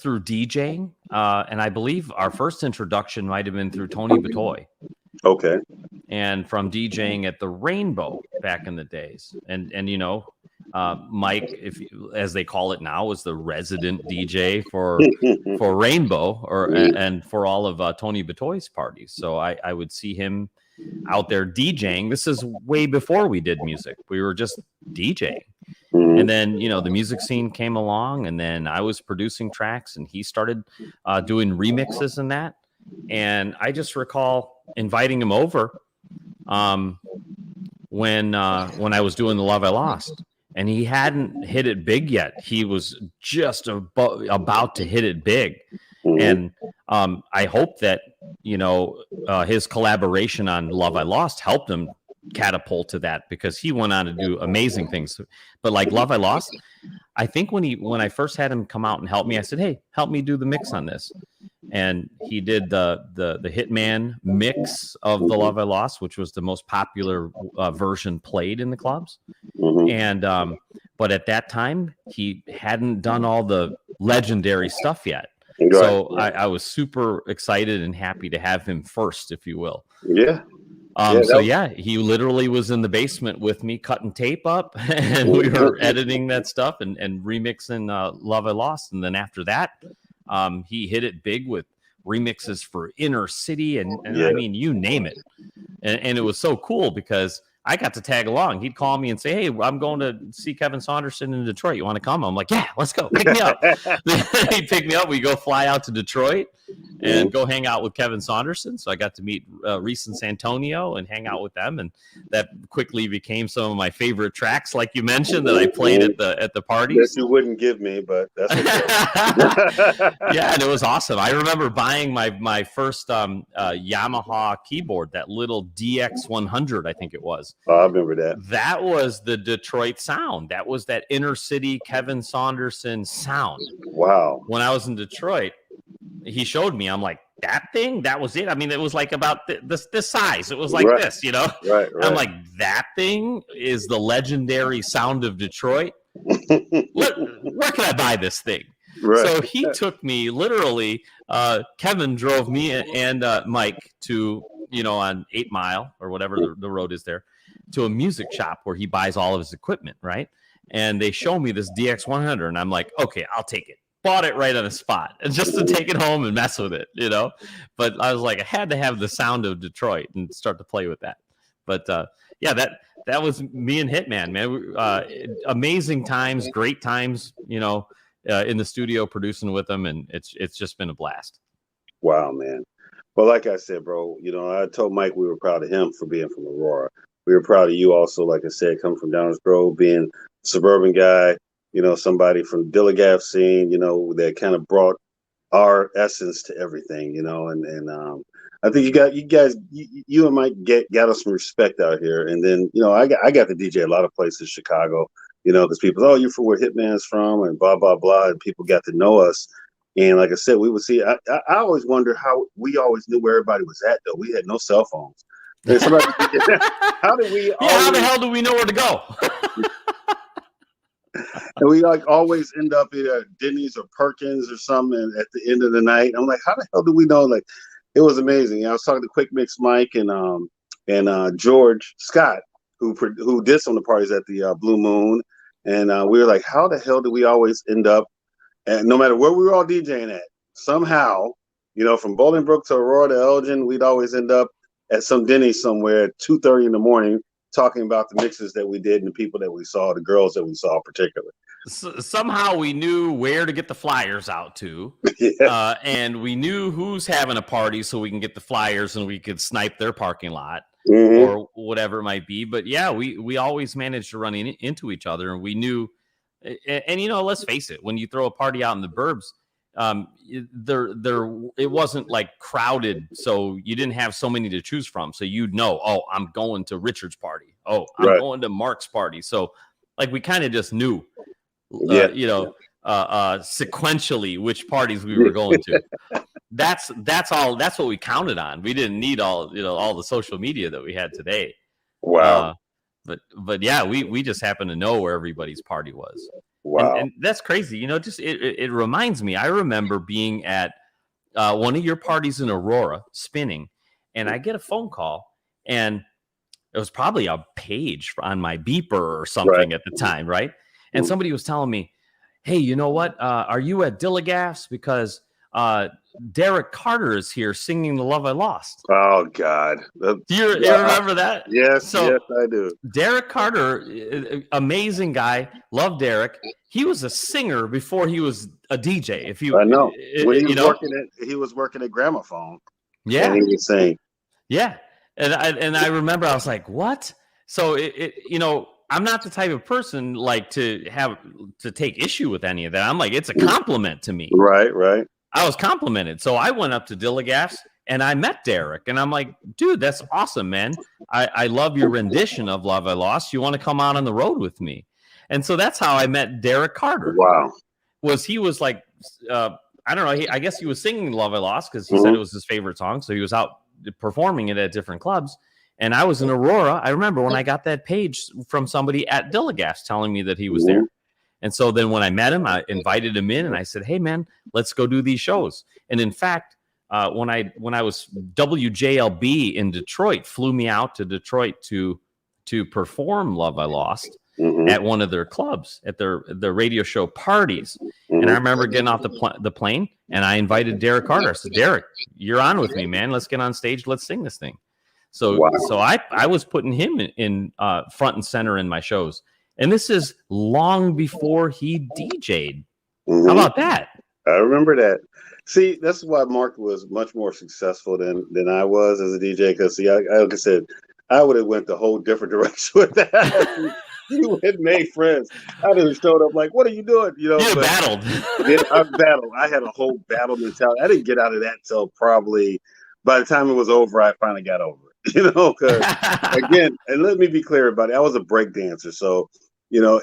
through DJing, and I believe our first introduction might have been through Tony Batoy. Okay. And from DJing at the Rainbow back in the days, and Mike, as they call it now, was the resident DJ for Rainbow and for all of Tony Batoy's parties. So I would see him out there DJing. This is way before we did music. We were just DJing. And then, the music scene came along, and then I was producing tracks, and he started doing remixes and that. And I just recall inviting him over when I was doing the Love I Lost. And he hadn't hit it big yet. He was just about to hit it big. And I hope that, his collaboration on Love I Lost helped him catapult to that, because he went on to do amazing things. But like Love I Lost, I think when I first had him come out and help me, I said, "Hey, help me do the mix on this." And he did the Hitman mix of the Love I Lost, which was the most popular version played in the clubs. And but at that time, he hadn't done all the legendary stuff yet. So I was super excited and happy to have him first, if you will. Yeah. He literally was in the basement with me cutting tape up, and we were editing that stuff and remixing Love I Lost. And then after that, he hit it big with remixes for Inner City and I mean, you name it. And it was so cool because I got to tag along. He'd call me and say, "Hey, I'm going to see Kevin Saunderson in Detroit. You want to come?" I'm like, "Yeah, let's go. Pick me up." He'd pick me up. We go fly out to Detroit, and go hang out with Kevin Saunderson. So I got to meet Reese and Santonio and hang out with them, and that quickly became some of my favorite tracks, like you mentioned, that I played at the parties. That you wouldn't give me, but that's okay. Yeah, and it was awesome. I remember buying my first Yamaha keyboard, that little DX100, I think it was. Oh, I remember that. That was the Detroit sound. That was that inner city Kevin Saunderson sound. Wow. When I was in Detroit, he showed me. I'm like, that thing? That was it? I mean, it was like about this size. It was like this, you know? Right. I'm like, that thing is the legendary sound of Detroit? Where can I buy this thing? Right. So he took me, literally, Kevin drove me and Mike to, on 8 Mile or whatever the road is there, to a music shop where he buys all of his equipment, right? And they show me this DX100, and I'm like, okay, I'll take it. Bought it right on the spot, and just to take it home and mess with it, But I was like, I had to have the sound of Detroit and start to play with that. But yeah, that was me and Hitman, man. Amazing times, great times, in the studio producing with them, and it's just been a blast. Wow, man. Well, like I said, bro, I told Mike we were proud of him for being from Aurora. We were proud of you also, like I said, coming from Downers Grove, being a suburban guy. Somebody from Dilligaff scene, that kind of brought our essence to everything, and I think you and Mike got us some respect out here. And then, I got to DJ a lot of places in Chicago, because people, oh, you're from where Hitman's from and blah, blah, blah. And people got to know us. And like I said, we would see, I always wonder how we always knew where everybody was at, though. We had no cell phones. And somebody, how did we how the hell do we know where to go? And we always end up either at Denny's or Perkins or something at the end of the night. I'm like, how the hell do we know? Like, it was amazing. I was talking to Quick Mix Mike and George Scott, who did some of the parties at the Blue Moon, and we were like, how the hell do we always end up? And no matter where we were all DJing at, somehow, from Bolingbrook to Aurora to Elgin, we'd always end up at some Denny's somewhere at 2:30 in the morning, talking about the mixes that we did and the people that we saw, the girls that we saw particularly. So, somehow we knew where to get the flyers out to, and we knew who's having a party so we can get the flyers and we could snipe their parking lot or whatever it might be. But yeah, we always managed to run into each other, and we knew. And let's face it, when you throw a party out in the burbs, it wasn't like crowded, so you didn't have so many to choose from. So you'd know, oh, I'm going to Richard's party. Oh, I'm going to Mark's party. So like we kind of just knew, sequentially which parties we were going to. That's what we counted on. We didn't need all the social media that we had today. Wow. But yeah, we just happened to know where everybody's party was. Wow. And that's crazy. Just it reminds me, I remember being at one of your parties in Aurora spinning, and I get a phone call, and it was probably a page on my beeper or something at the time, right? And somebody was telling me, hey, you know what? Are you at Dilligaff's? Because Derek Carter is here singing The Love I Lost. Oh, God. Do you remember that? Yes, yes, I do. Derek Carter, amazing guy. Love Derek. He was a singer before he was a DJ. I know. When he was working at Gramophone. Yeah. And he was saying. Yeah. And I remember I was like, what? So, I'm not the type of person like to take issue with any of that. I'm like, it's a compliment to me. Right. I was complimented. So I went up to Dilligaff's and I met Derek, and I'm like, dude, that's awesome, man. I love your rendition of Love I Lost. You want to come out on the road with me? And so that's how I met Derek Carter. Wow. He was like, I don't know. I guess he was singing Love I Lost because he said it was his favorite song. So he was out performing it at different clubs. And I was in Aurora. I remember when I got that page from somebody at Dilligaff's telling me that he was there. And so then when I met him, I invited him in and I said, hey, man, let's go do these shows. And in fact, when I was WJLB in Detroit, flew me out to Detroit to perform Love I Lost at one of their clubs, at their radio show parties. And I remember getting off the plane and I invited Derek Carter. I said, Derek, you're on with me, man. Let's get on stage. Let's sing this thing. So I was putting him in front and center in my shows. And this is long before he DJ'd. How about that? I remember that. See, that's why Mark was much more successful than I was as a DJ. Because see, like I said, I would have went the whole different direction with that. He would have made friends. I'd have showed up like, "What are you doing?" You know. You But battled. yeah, I battled. I had a whole battle mentality. I didn't get out of that till probably by the time it was over. I finally got over it. You know, because again, and let me be clear about it. I was a break dancer, so you know,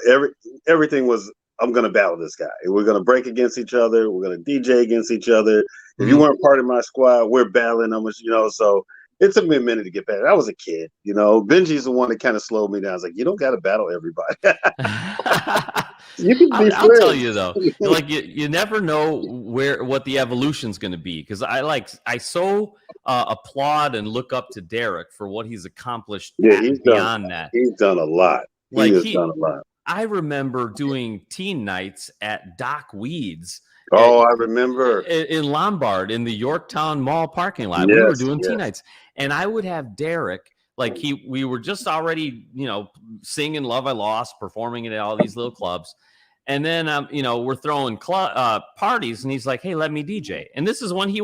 everything was I'm going to battle this guy. We're going to break against each other. We're going to DJ against each other. If you weren't part of my squad, we're battling. You know, so it took me a minute to get back. I was a kid, you know. Benji's the one that kind of slowed me down. I was like, you don't got to battle everybody. You can be I'll tell friends. you though, you never know what the evolution's going to be, because I so applaud and look up to Derek for what he's accomplished. Yeah, beyond that. He's done a lot. Like he has done a lot. I remember doing teen nights at Doc Weeds. Oh, I remember in Lombard in the Yorktown Mall parking lot. Yes, we were doing yes. teen nights, and I would have Derek. Like we were just already, you know, singing "Love I Lost," performing it at all these little clubs, and then you know, we're throwing parties, and he's like, "Hey, let me DJ." And this is when he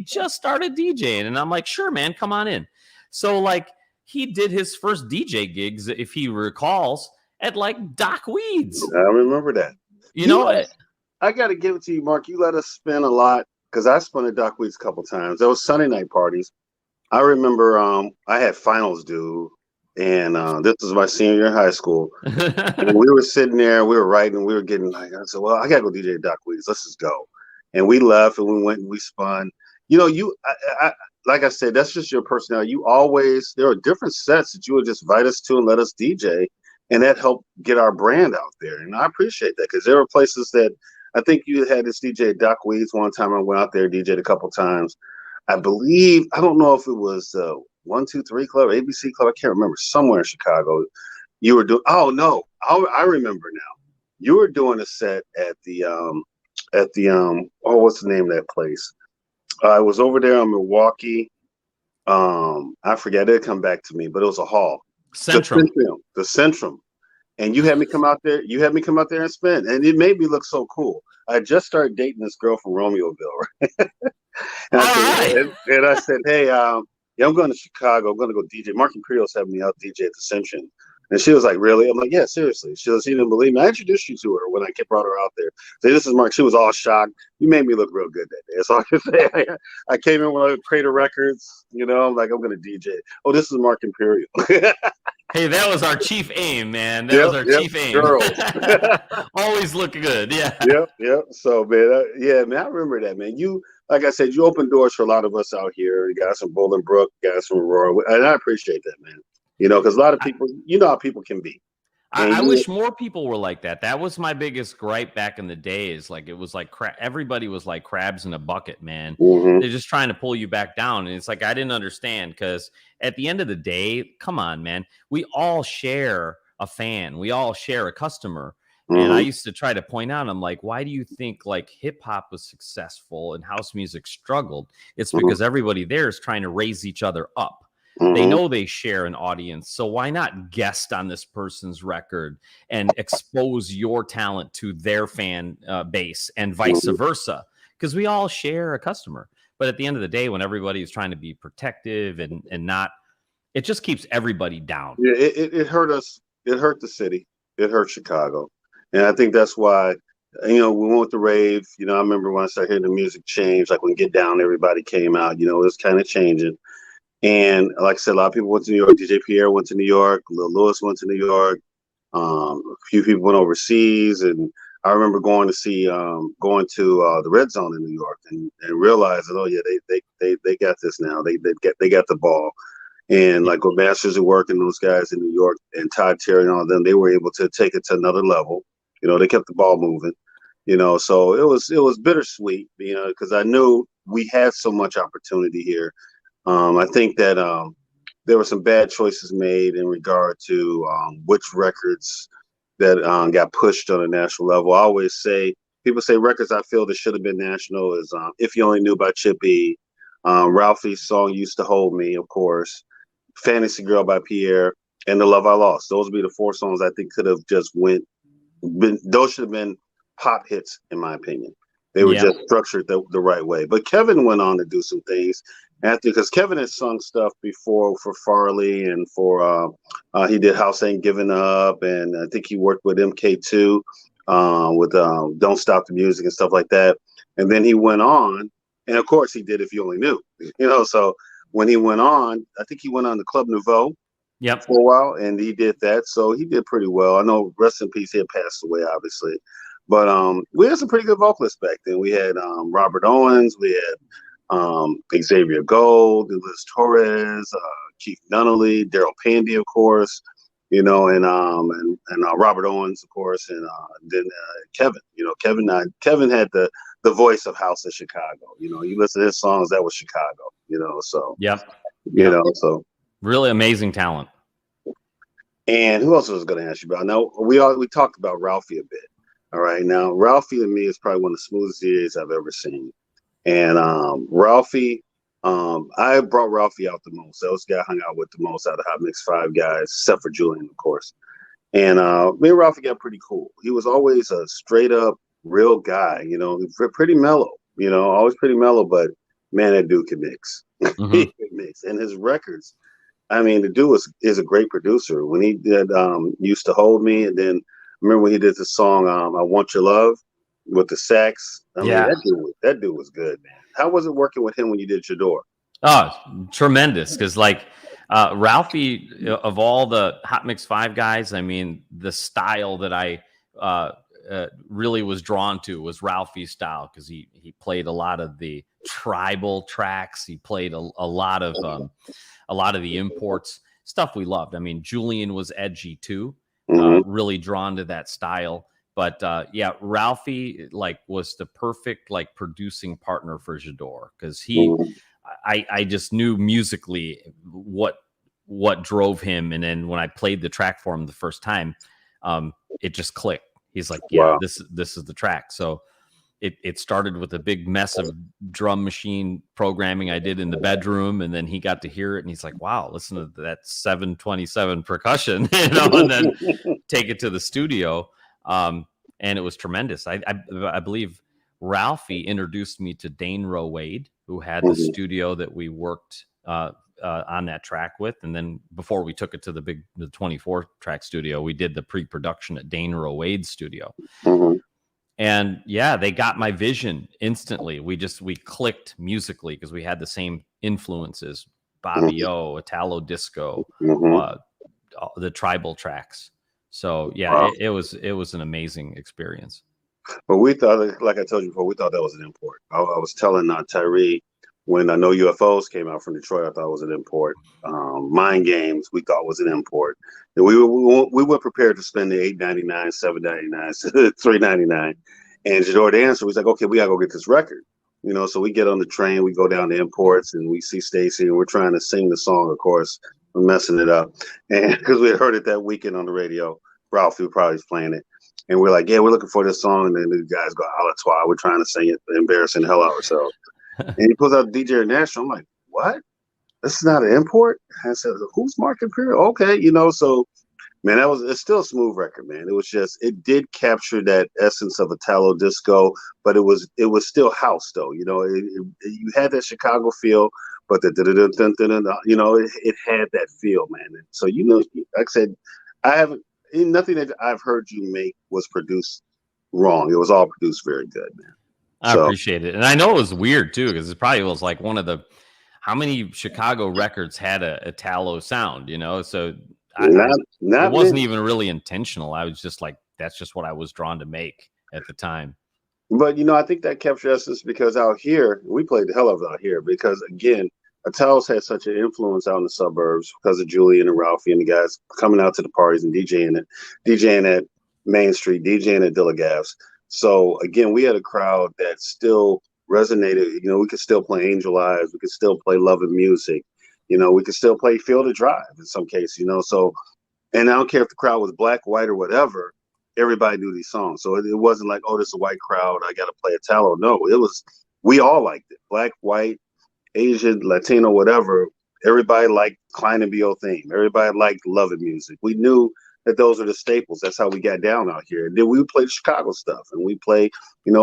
just started DJing, and I'm like, "Sure, man, come on in." So like he did his first DJ gigs, if he recalls, at like Doc Weeds. I remember that. You know, I got to give it to you, Mark. You let us spin a lot because I spun at Doc Weeds a couple times. There was Sunday night parties. I remember I had finals due, and this was my senior year in high school. And we were sitting there, we were writing, we were getting like, I said, well, I got to go DJ at Doc Weeds. Let's just go. And we left and we went and we spun. You know, I like I said, that's just your personality. There are different sets that you would just invite us to and let us DJ. And that helped get our brand out there. And I appreciate that because there were places that I think you had this DJ at Doc Weeds one time. I went out there, DJed a couple times. I believe, I don't know if it was 123 Club, ABC Club. I can't remember. Somewhere in Chicago. You were doing, oh, no. I remember now. You were doing a set at the, what's the name of that place? I was over there in Milwaukee. I forget. It come back to me, but it was a hall. Centrum. The Centrum. And you had me come out there. You had me come out there and spin. And it made me look so cool. I just started dating this girl from Romeoville, right? And I said, hey, I'm going to Chicago. I'm going to go DJ. Mark Imperial's having me out DJ at the Centrum. And she was like, really? I'm like, yeah, seriously. She didn't believe me. I introduced you to her when I brought her out there. Say, this is Mark. She was all shocked. You made me look real good that day. That's all I can say. I came in with Crater Records. You know, I'm like, I'm going to DJ. Oh, this is Mark Imperial. Hey, that was our chief aim, man. That was our chief aim. Girls. Always look good. Yeah. Yep. So, man, man, I remember that, man. You, like I said, you opened doors for a lot of us out here. You guys from Bolingbrook, guys from Aurora. And I appreciate that, man. You know, because a lot of people, you know how people can be. I wish more people were like that. That was my biggest gripe back in the days. Like it was like everybody was like crabs in a bucket, man. They're just trying to pull you back down. And it's like, I didn't understand, because at the end of the day, come on, man, we all share a fan. We all share a customer. And I used to try to point out, I'm like, why do you think like hip hop was successful and house music struggled? It's because everybody there is trying to raise each other up. They know they share an audience, so why not guest on this person's record and expose your talent to their fan base and vice versa? Because we all share a customer. But at the end of the day, when everybody is trying to be protective and not, it just keeps everybody down. Yeah, it hurt us. It hurt the city. It hurt Chicago. And I think that's why, you know, we went with the rave. You know, I remember when I started hearing the music change, like when Get Down, everybody came out, you know, it was kind of changing. And like I said, a lot of people went to New York. DJ Pierre went to New York. Lil Lewis went to New York. A few people went overseas. And I remember going to the Red Zone in New York and realizing, oh yeah, they got this now. They got the ball. And like with Masters at Work and those guys in New York and Todd Terry and all of them, they were able to take it to another level. You know, they kept the ball moving. You know, so it was bittersweet. You know, because I knew we had so much opportunity here. I think that there were some bad choices made in regard to which records that got pushed on a national level. I always say, people say records I feel that should have been national is If You Only Knew by Chippy, Ralphie's song Used to Hold Me, of course, Fantasy Girl by Pierre, and The Love I Lost. Those would be the four songs I think could have just those should have been pop hits, in my opinion. They were just structured the right way. But Kevin went on to do some things after, because Kevin had sung stuff before for Farley and for he did House Ain't Giving Up, and I think he worked with MK2 with Don't Stop the Music and stuff like that. And then he went on, and of course he did If You Only Knew, So when he went on, I think he went on to Club Nouveau. Yep. For a while, and he did that, so he did pretty well. I know, rest in peace, he had passed away, obviously, but we had some pretty good vocalists back then. We had Robert Owens, we had Xavier Gold, Liz Torres, Keith Nunnally, Daryl Pandy, of course, and Robert Owens, of course, and then Kevin. Kevin had the voice of House of Chicago. You listen to his songs, that was Chicago. So so. Really amazing talent. And who else was going to ask you about? Now, we talked about Ralphie a bit. All right. Now, Ralphie to me is probably one of the smoothest DJs I've ever seen. And Ralphie, I brought Ralphie out the most. That was the guy I hung out with the most out of Hot Mix 5 guys, except for Julian, of course. And me and Ralphie got pretty cool. He was always a straight up real guy, pretty mellow, always pretty mellow. But man, that dude can mix. Mm-hmm. He can mix. And his records, I mean, the dude is a great producer. When he did Used to Hold Me, and then remember when he did the song I Want Your Love with the sax. I mean, that dude was good, man. How was it working with him when you did Your Door? Oh, tremendous. Because Ralphie, of all the Hot Mix 5 guys, I mean, the style that I really was drawn to was Ralphie's style, because he played a lot of the tribal tracks. He played a lot of the imports, stuff we loved. I mean, Julian was edgy too, really drawn to that style. But Ralphie was the perfect producing partner for J'adore, because I just knew musically what drove him. And then when I played the track for him the first time, it just clicked. He's like, wow, this is the track. So it started with a big mess of drum machine programming I did in the bedroom, and then he got to hear it, and he's like, wow, listen to that 727 percussion, and then take it to the studio. And it was tremendous. I believe Ralphie introduced me to Dane Roe Wade, who had the studio that we worked on that track with. And then before we took it to the 24 track studio, we did the pre-production at Dane Roe Wade's studio. And they got my vision instantly. We clicked musically because we had the same influences: Bobby O, Italo Disco, the tribal tracks. So it was an amazing experience. But we thought, like I told you before, we thought that was an import. I was telling Tyree when I Know UFOs came out from Detroit, I thought it was an import. Mind Games, we thought was an import. And we were prepared to spend the $8.99, $7.99, $3.99. And J'adore Dancer was like, okay, we gotta go get this record. So we get on the train, we go down to imports, and we see Stacy, and we're trying to sing the song, of course. We're messing it up. And because we had heard it that weekend on the radio, Ralphie probably was playing it. And we're like, yeah, we're looking for this song. And then the guys go, a la toi, we're trying to sing it, embarrassing the hell out of ourselves. And he pulls out DJ International. I'm like, what? This is not an import? I said, who's Mark Imperial? Okay, so, man, it's still a smooth record, man. It was just, it did capture that essence of Italo Disco, but it was still house, though. You had that Chicago feel, but it had that feel, man. And so, like I said, nothing that I've heard you make was produced wrong. It was all produced very good, man. I appreciate it. And I know it was weird too, because it probably was like one of the, how many Chicago records had a Italo sound, So it wasn't even really intentional. I was just like, that's just what I was drawn to make at the time. But, I think that captured essence, because out here, we played the hell of it out here, because again, Italo's had such an influence out in the suburbs because of Julian and Ralphie and the guys coming out to the parties and DJing at Main Street, DJing at Dillagav's. So again, we had a crowd that still resonated. We could still play Angel Eyes. We could still play Love and Music. We could still play Field to Drive in some cases, So, and I don't care if the crowd was black, white, or whatever, everybody knew these songs. So it wasn't like, oh, this is a white crowd, I got to play Italo. No, we all liked it. Black, white, Asian, Latino, whatever. Everybody liked Klein and B.O. Theme. Everybody liked Love and Music. We knew that those are the staples. That's how we got down out here. And then we would play Chicago stuff, and we play,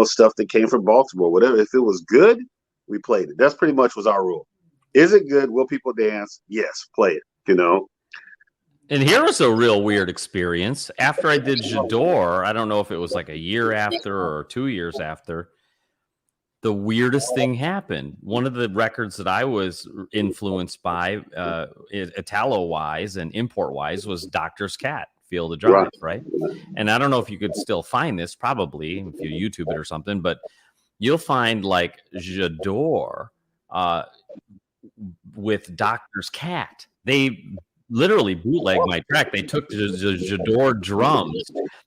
stuff that came from Baltimore, whatever. If it was good, we played it. That's pretty much was our rule. Is it good? Will people dance? Yes, play it. And here was a real weird experience. After I did J'adore, I don't know if it was like a year after or 2 years after, the weirdest thing happened. One of the records that I was influenced by, Italo-wise and import-wise, was Doctor's Cat, Feel the Drive, right? And I don't know if you could still find this, probably, if you YouTube it or something, but you'll find like J'adore with Doctor's Cat. They literally bootleg my track. They took the J'adore drums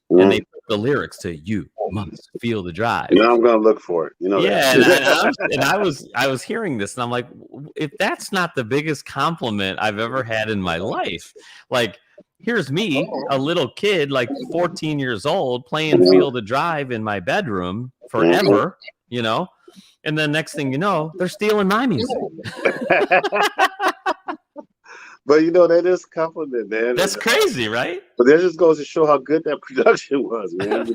and they put the lyrics to "You must feel the drive." I'm gonna look for it. Yeah, and I was hearing this, and I'm like, if that's not the biggest compliment I've ever had in my life, like. Here's me, a little kid, like 14 years old, playing Feel the Drive in my bedroom forever, and then next thing you know, they're stealing my music. But that is a compliment, man. That's crazy, right? But that just goes to show how good that production was, man.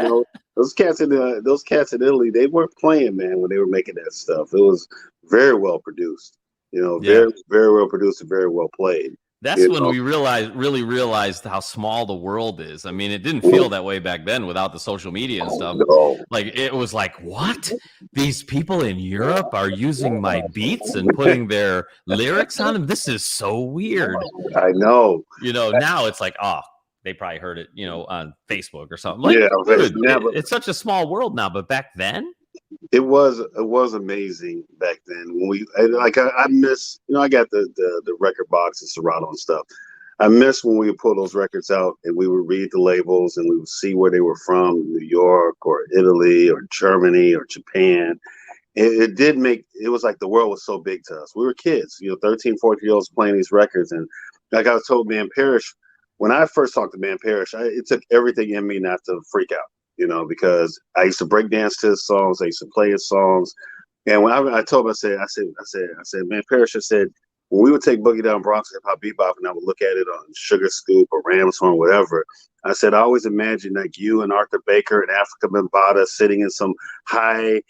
Those cats in Italy, they weren't playing, man, when they were making that stuff. It was very well produced, very, very well produced and very well played. That's when we really realized how small the world is. I mean, it didn't feel that way back then without the social media and stuff. No. Like, it was like, what? These people in Europe are using my beats and putting their lyrics on them? This is so weird. I know. Now it's like, oh, they probably heard it, on Facebook or something. Like, it's such a small world now, but back then? It was amazing back then when I miss, I got the record box and Serato and stuff. I miss when we would pull those records out and we would read the labels and we would see where they were from, New York or Italy or Germany or Japan. It was like the world was so big to us. We were kids, 13, 14-year-olds playing these records. And like I was told, Man Parrish, when I first talked to Man Parrish, it took everything in me not to freak out. Because I used to break dance to his songs, I used to play his songs, and when I told him, I said, Man Parrish, I said, when we would take Boogie Down Bronx Hip Hop Bebop and I would look at it on Sugar Scoop or Rams or whatever, I said, I always imagine like you and Arthur Baker and Africa Bambaataa sitting in some high,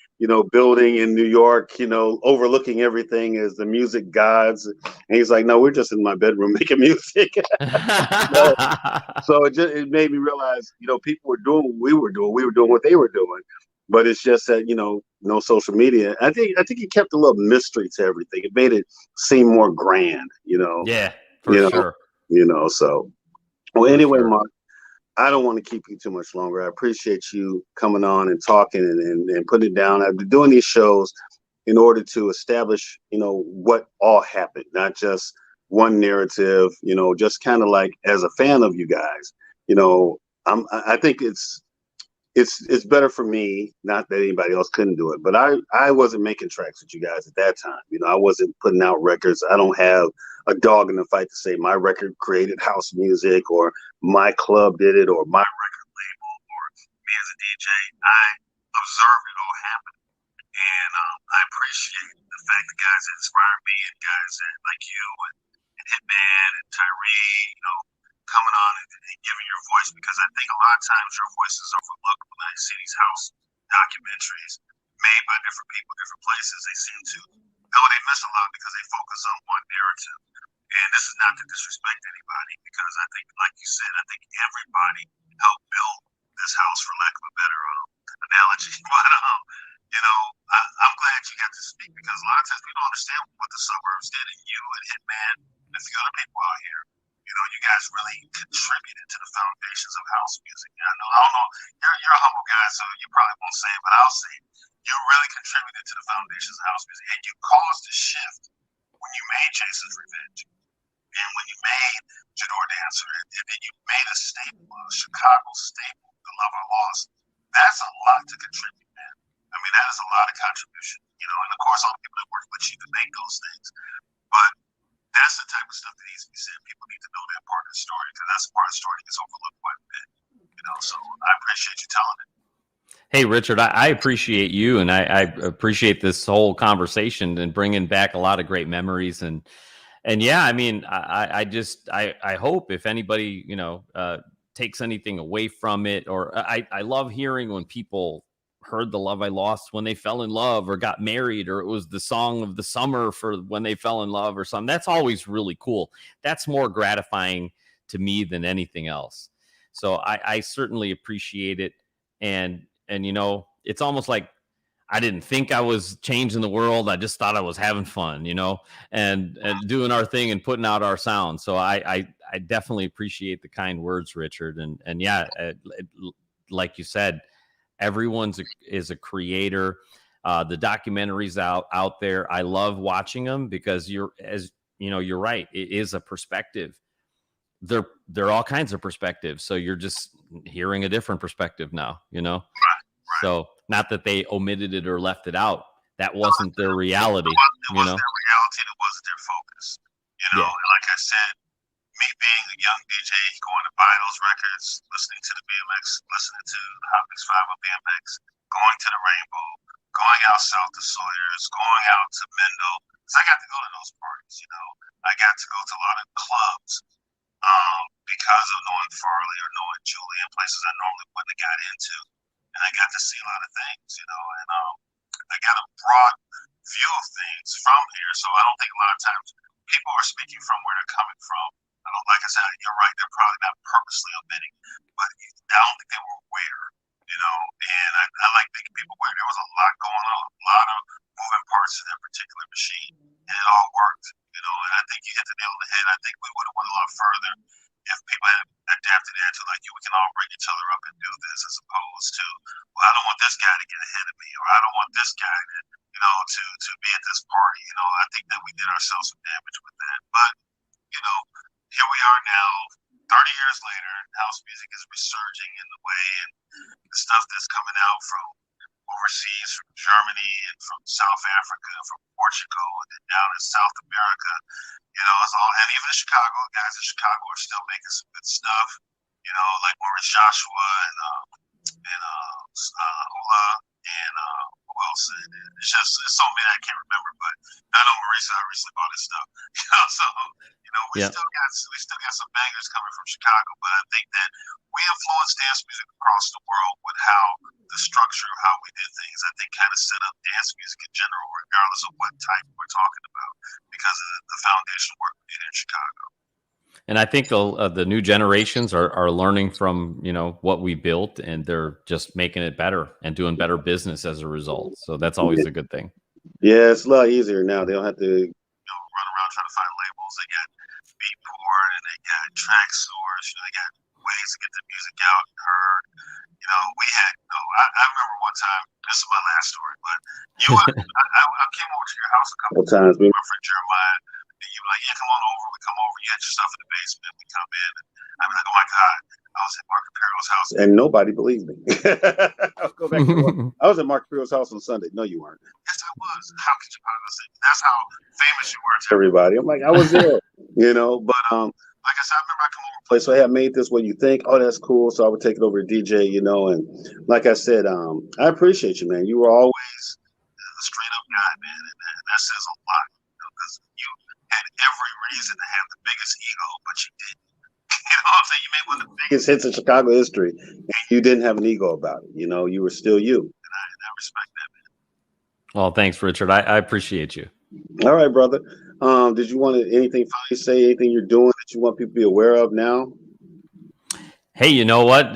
building in New York, overlooking everything as the music gods. And he's like, no, we're just in my bedroom making music. So it made me realize, people were doing what we were doing. We were doing what they were doing. But it's just that, no social media. I think it kept a little mystery to everything. It made it seem more grand, Yeah, for sure. So. Well, anyway, Mark, I don't want to keep you too much longer. I appreciate you coming on and talking and putting it down. I've been doing these shows in order to establish, what all happened, not just one narrative, just kind of like as a fan of you guys, I think it's better for me, not that anybody else couldn't do it, but I wasn't making tracks with you guys at that time. I wasn't putting out records. I don't have a dog in the fight to say my record created house music or my club did it or my record label or me as a DJ. I observed it all happen. And I appreciate the fact that guys that inspired me and guys that like you and Hitman and Tyree, coming on and giving your voice, because I think a lot of times your voice is overlooked when I see these house documentaries made by different people, different places. They seem to they miss a lot because they focus on one narrative. And this is not to disrespect anybody, because I think, like you said, I think everybody helped build this house, for lack of a better analogy. But I'm glad you got to speak, because a lot of times we don't understand what the suburbs did, and you and Hitman and a few other people out here, you guys really contributed to the foundations of house music. I don't know, you're a humble guy, so you probably won't say it, but I'll say it. You really contributed to the foundations of house music, and you caused a shift when you made Jason's Revenge, and when you made J'adore Dancer, and then you made a staple, a Chicago staple, The Lover Lost. That's a lot to contribute, man. I mean, that is a lot of contribution, and of course all the people that work with you to make those things. But that's the type of stuff that needs to be said. People need to know that part of the story, because that's the part of the story that gets overlooked quite a bit. So I appreciate you telling it. Hey, Richard, I appreciate you, and I appreciate this whole conversation and bringing back a lot of great memories. And yeah, I mean, I hope if anybody, takes anything away from it. Or I love hearing when people heard The Love I Lost when they fell in love or got married, or it was the song of the summer for when they fell in love or something. That's always really cool. That's more gratifying to me than anything else. So I certainly appreciate it. And you know, it's almost like I didn't think I was changing the world. I just thought I was having fun, you know, and doing our thing and putting out our sound. So I definitely appreciate the kind words, Richard. And yeah, like you said, everyone's is a creator. The documentaries out there, I love watching them because you're right. It is a perspective. They're all kinds of perspectives. So you're just hearing a different perspective now, you know? So not that they omitted it or left it out. That wasn't their reality. It wasn't their reality. It wasn't their focus. You know, and like I said, me being a young DJ, going to buy those records, listening to the BMX, listening to the Hot Mix 5 of BMX, going to the Rainbow, going out south to Sawyer's, going out to Mendel. Because I got to go to those parties, you know. I got to go to a lot of clubs because of knowing Farley or knowing Julie and places I normally wouldn't have got into. And I got to see a lot of things, you know, and I got a broad view of things from here. So I don't think a lot of times people are speaking from where they're coming from. I don't, like I said, you're right, they're probably not purposely omitting, but I don't think they were aware, you know, and I like making people aware. There was a lot going on, a lot of moving parts in that particular machine, and it all worked, you know, and I think you hit the nail on the head. I think we would have went a lot further if people had adapted that to like, we can all bring each other up and do this, as opposed to, well, I don't want this guy to get ahead of me, or I don't want this guy to, you know, to be at this party. You know, I think that we did ourselves some damage with that. But, you know, here we are now, 30 years later, house music is resurging in the way, and the stuff that's coming out from overseas, from Germany and from South Africa, from Portugal, and then down in South America. You know, it's all, and even in Chicago, guys in Chicago are still making some good stuff. You know, like Maurice Joshua and Hula and who else? It's just it's so many I can't remember, but I know Maurice. I recently bought his stuff. You know, so you know we still got some bangers coming from Chicago, but I think that we influence dance music across the world with how the structure of how we did things. I think kind of set up dance music in general, regardless of what type we're talking about, because of the foundational work we did in Chicago. And I think the new generations are learning from, you know, what we built, and they're just making it better and doing better business as a result. So that's always a good thing. Yeah, it's a lot easier now. They don't have to, you know, run around trying to find labels. They got Beatport and they got Track Source. You know, they got ways to get the music out and heard. You know, we had, you know, I remember one time, this is my last story, but you I came over to your house a couple of times. My friend Jeremiah, and you were like, yeah, come on over. We come over. You had your stuff in the basement. We come in. And I'm like, oh my God. I was at Mark Imperial's house. And nobody believed me. I'll go back to work. I was at Mark Imperial's house on Sunday. No, you weren't. Yes, I was. How could you possibly? That's how famous you were to everybody. I'm like, I was there, you know, but like I said, I remember I come over to the place. So I had made this what you think, oh, that's cool. So I would take it over to DJ, you know, and like I said, I appreciate you, man. You were always a straight up guy, man. And that says a lot, you know, because you had every reason to have the biggest ego, but you didn't. You know what I'm saying? You made one of the biggest hits in Chicago history, and you didn't have an ego about it. You know, you were still you. And I respect that, man. Well, thanks, Richard. I appreciate you. All right, brother. Did you want anything finally say, anything you're doing that you want people to be aware of now? Hey, you know what?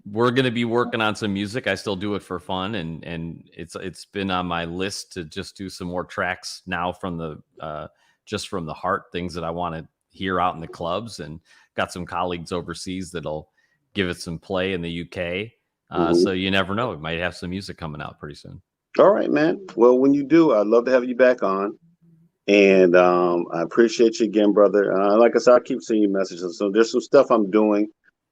We're going to be working on some music. I still do it for fun, and it's been on my list to just do some more tracks now from the just from the heart, things that I want to hear out in the clubs, and got some colleagues overseas that'll give it some play in the UK. So you never know. We might have some music coming out pretty soon. All right, man. Well, when you do, I'd love to have you back on. And I appreciate you again, brother. Like I said, I keep sending you messages. So there's some stuff I'm doing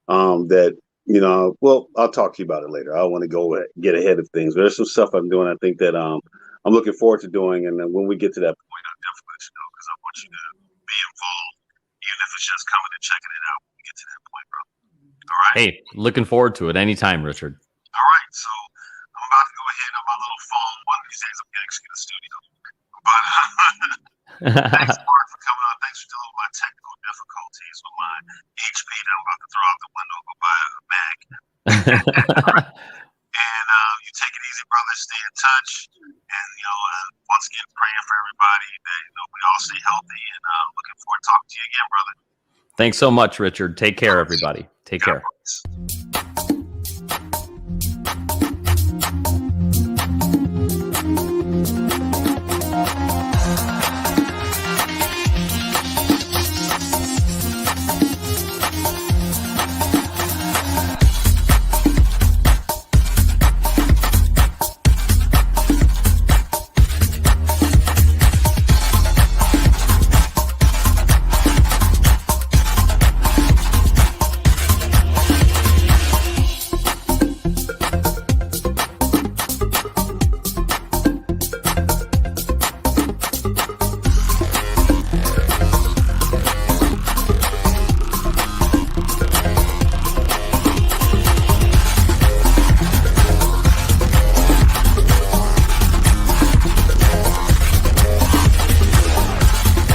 that, you know, well, I'll talk to you about it later. I don't want to get ahead of things. But there's some stuff I'm doing. I think that I'm looking forward to doing. And then when we get to that point, I'll definitely let you know, because I want you to be involved, even if it's just coming and checking it out when we get to that point, bro. All right. Hey, looking forward to it anytime, Richard. All right. So I'm about to go ahead on my little phone. One of these days, I'm getting to the studio. But thanks, Mark, for coming on. Thanks for dealing with my technical difficulties with my HP that I'm about to throw out the window. And you take it easy, brother. Stay in touch. And, once again, praying for everybody that, we all stay healthy, and looking forward to talking to you again, brother. Thanks so much, Richard. Take care, everybody. Take care.